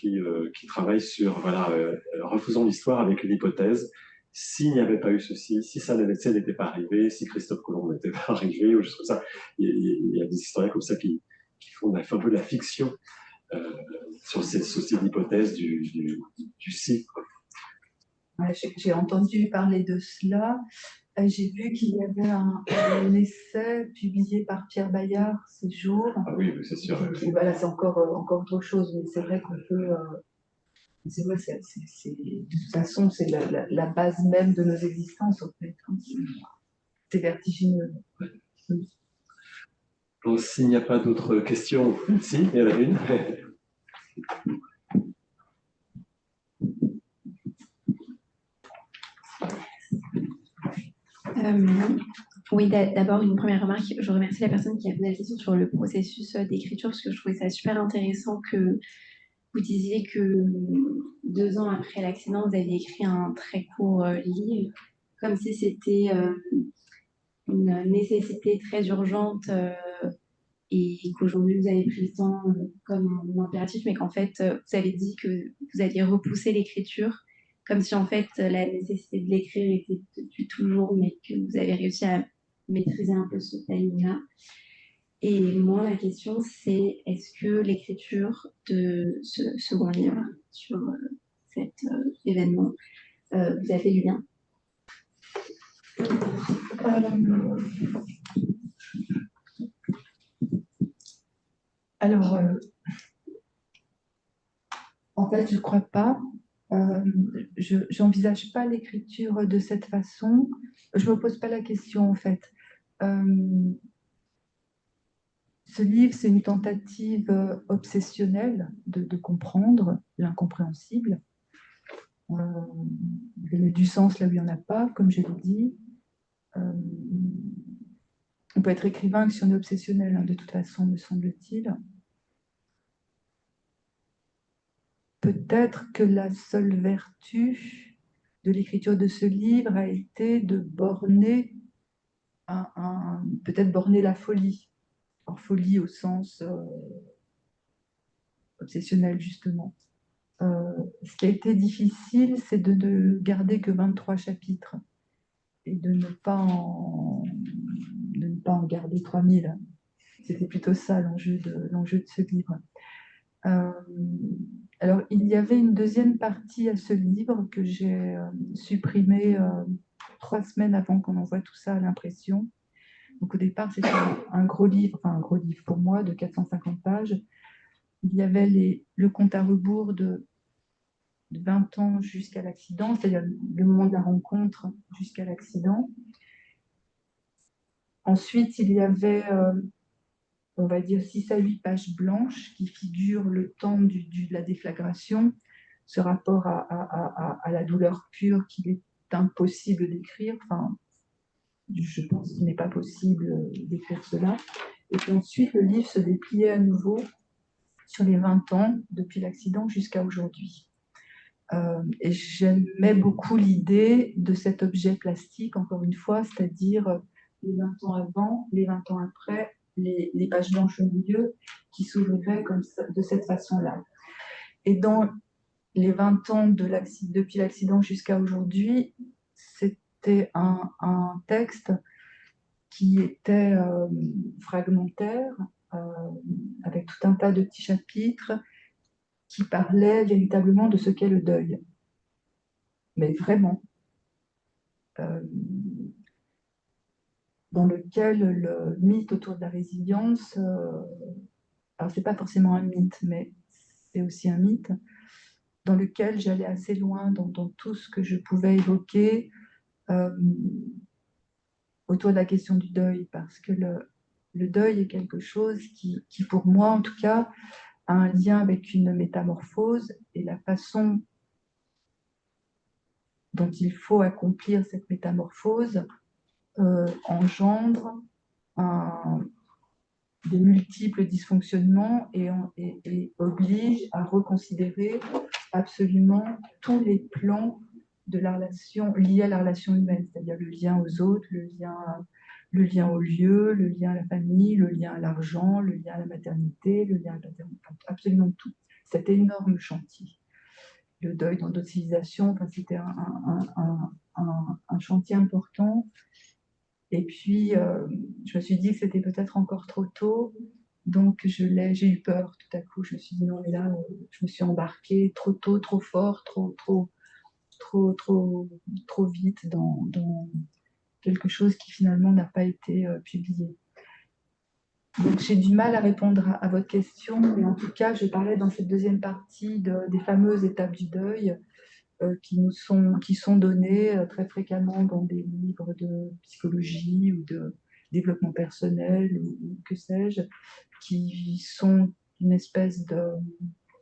Speaker 1: qui travaille sur, voilà, refaisons l'histoire avec une hypothèse. S'il n'y avait pas eu ceci, si ça n'était pas arrivé, si Christophe Colomb n'était pas arrivé, ou juste comme ça, il y a des historiens comme ça qui font un peu de la fiction sur ce type d'hypothèse du si.
Speaker 3: Ouais, j'ai entendu parler de cela. J'ai vu qu'il y avait un essai publié par Pierre Bayard ces jours.
Speaker 1: Ah oui, c'est sûr.
Speaker 3: Voilà, c'est encore autre chose, mais c'est vrai qu'on peut... c'est vrai, de toute façon, c'est la base même de nos existences, en fait. C'est vertigineux.
Speaker 1: Donc, s'il n'y a pas d'autres questions, si, il y en a une.
Speaker 7: Oui, d'abord, une première remarque. Je remercie la personne qui a posé la question sur le processus d'écriture, parce que je trouvais ça super intéressant que vous disiez que 2 ans après l'accident, vous aviez écrit un très court livre. comme si c'était une nécessité très urgente et qu'aujourd'hui vous avez pris le temps comme un impératif, mais qu'en fait vous avez dit que vous alliez repousser l'écriture, comme si en fait la nécessité de l'écrire était depuis toujours, mais que vous avez réussi à maîtriser un peu ce timing-là. Et moi, ma question, c'est est-ce que l'écriture de ce second livre sur cet événement vous a fait du bien?
Speaker 3: Alors, en fait, je ne crois pas. Je n'envisage pas l'écriture de cette façon. Je ne me pose pas la question, en fait. Ce livre, c'est une tentative obsessionnelle de comprendre l'incompréhensible, de mettre du sens là où il n'y en a pas, comme je l'ai dit. On peut être écrivain que si on est obsessionnel, hein, de toute façon, me semble-t-il. Peut-être que la seule vertu de l'écriture de ce livre a été de borner, peut-être borner la folie. Alors, folie au sens obsessionnel, justement. Ce qui a été difficile, c'est de ne garder que 23 chapitres et de ne pas en garder 3000. C'était plutôt ça l'enjeu de ce livre. Alors, il y avait une deuxième partie à ce livre que j'ai supprimée 3 semaines avant qu'on envoie tout ça à l'impression. Donc, au départ, c'était un gros livre pour moi, de 450 pages. Il y avait le compte à rebours de 20 ans jusqu'à l'accident, c'est-à-dire le moment de la rencontre jusqu'à l'accident. Ensuite, il y avait, on va dire, 6 à 8 pages blanches qui figurent le temps de la déflagration, ce rapport à la douleur pure qu'il est impossible d'écrire. Enfin, je pense qu'il n'est pas possible d'écrire cela. Et puis ensuite, le livre se dépliait à nouveau sur les 20 ans depuis l'accident jusqu'à aujourd'hui. Et j'aimais beaucoup l'idée de cet objet plastique, encore une fois, c'est-à-dire les 20 ans avant, les 20 ans après, les pages blanches au milieu, qui s'ouvriraient comme ça, de cette façon-là. Et dans les 20 ans depuis l'accident jusqu'à aujourd'hui, c'était un texte qui était fragmentaire, avec tout un tas de petits chapitres, qui parlait véritablement de ce qu'est le deuil. Mais vraiment. Dans lequel le mythe autour de la résilience, alors c'est pas forcément un mythe, mais c'est aussi un mythe, dans lequel j'allais assez loin dans tout ce que je pouvais évoquer autour de la question du deuil, parce que le deuil est quelque chose qui, pour moi en tout cas, a un lien avec une métamorphose, et la façon dont il faut accomplir cette métamorphose engendre des multiples dysfonctionnements et oblige à reconsidérer absolument tous les plans de la relation liés à la relation humaine, c'est-à-dire le lien aux autres, le lien au lieu, le lien à la famille, le lien à l'argent, le lien à la maternité, le lien à la paternité, absolument tout. Cet énorme chantier. Le deuil dans d'autres civilisations, enfin, c'était un chantier important. Et puis, je me suis dit que c'était peut-être encore trop tôt, donc j'ai eu peur tout à coup. Je me suis dit non, mais là, je me suis embarquée trop tôt, trop fort, trop vite dans quelque chose qui finalement n'a pas été publié. Donc j'ai du mal à répondre à votre question, mais en tout cas, je parlais dans cette deuxième partie des fameuses étapes du deuil, qui sont données très fréquemment dans des livres de psychologie ou de développement personnel ou que sais-je, qui sont une espèce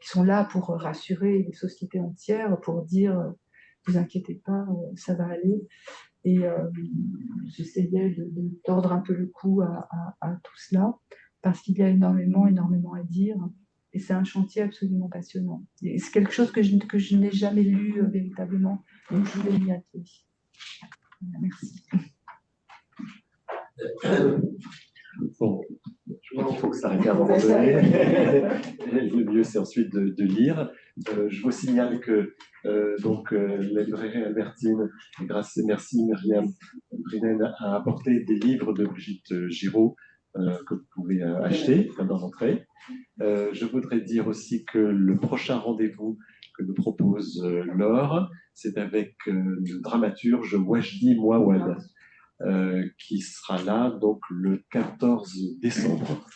Speaker 3: qui sont là pour rassurer les sociétés entières, pour dire vous inquiétez pas, ça va aller. Et j'essayais de tordre un peu le cou à tout cela, parce qu'il y a énormément à dire. Et c'est un chantier absolument passionnant. Et c'est quelque chose que je n'ai jamais lu véritablement, donc je voulais m'y atteler. Merci.
Speaker 1: Bon, je crois qu'il faut que ça arrive à un moment donné. Le mieux, c'est ensuite de lire. Je vous signale que la librairie Albertine, merci Myriam Brinen, a apporté des livres de Brigitte Giraud que vous pouvez acheter dans l'entrée. Je voudrais dire aussi que le prochain rendez-vous que nous propose Laure, c'est avec le dramaturge Wajdi Mouawad, qui sera là donc le 14 décembre.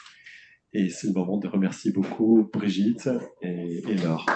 Speaker 1: Et c'est le moment de remercier beaucoup Brigitte et Laure.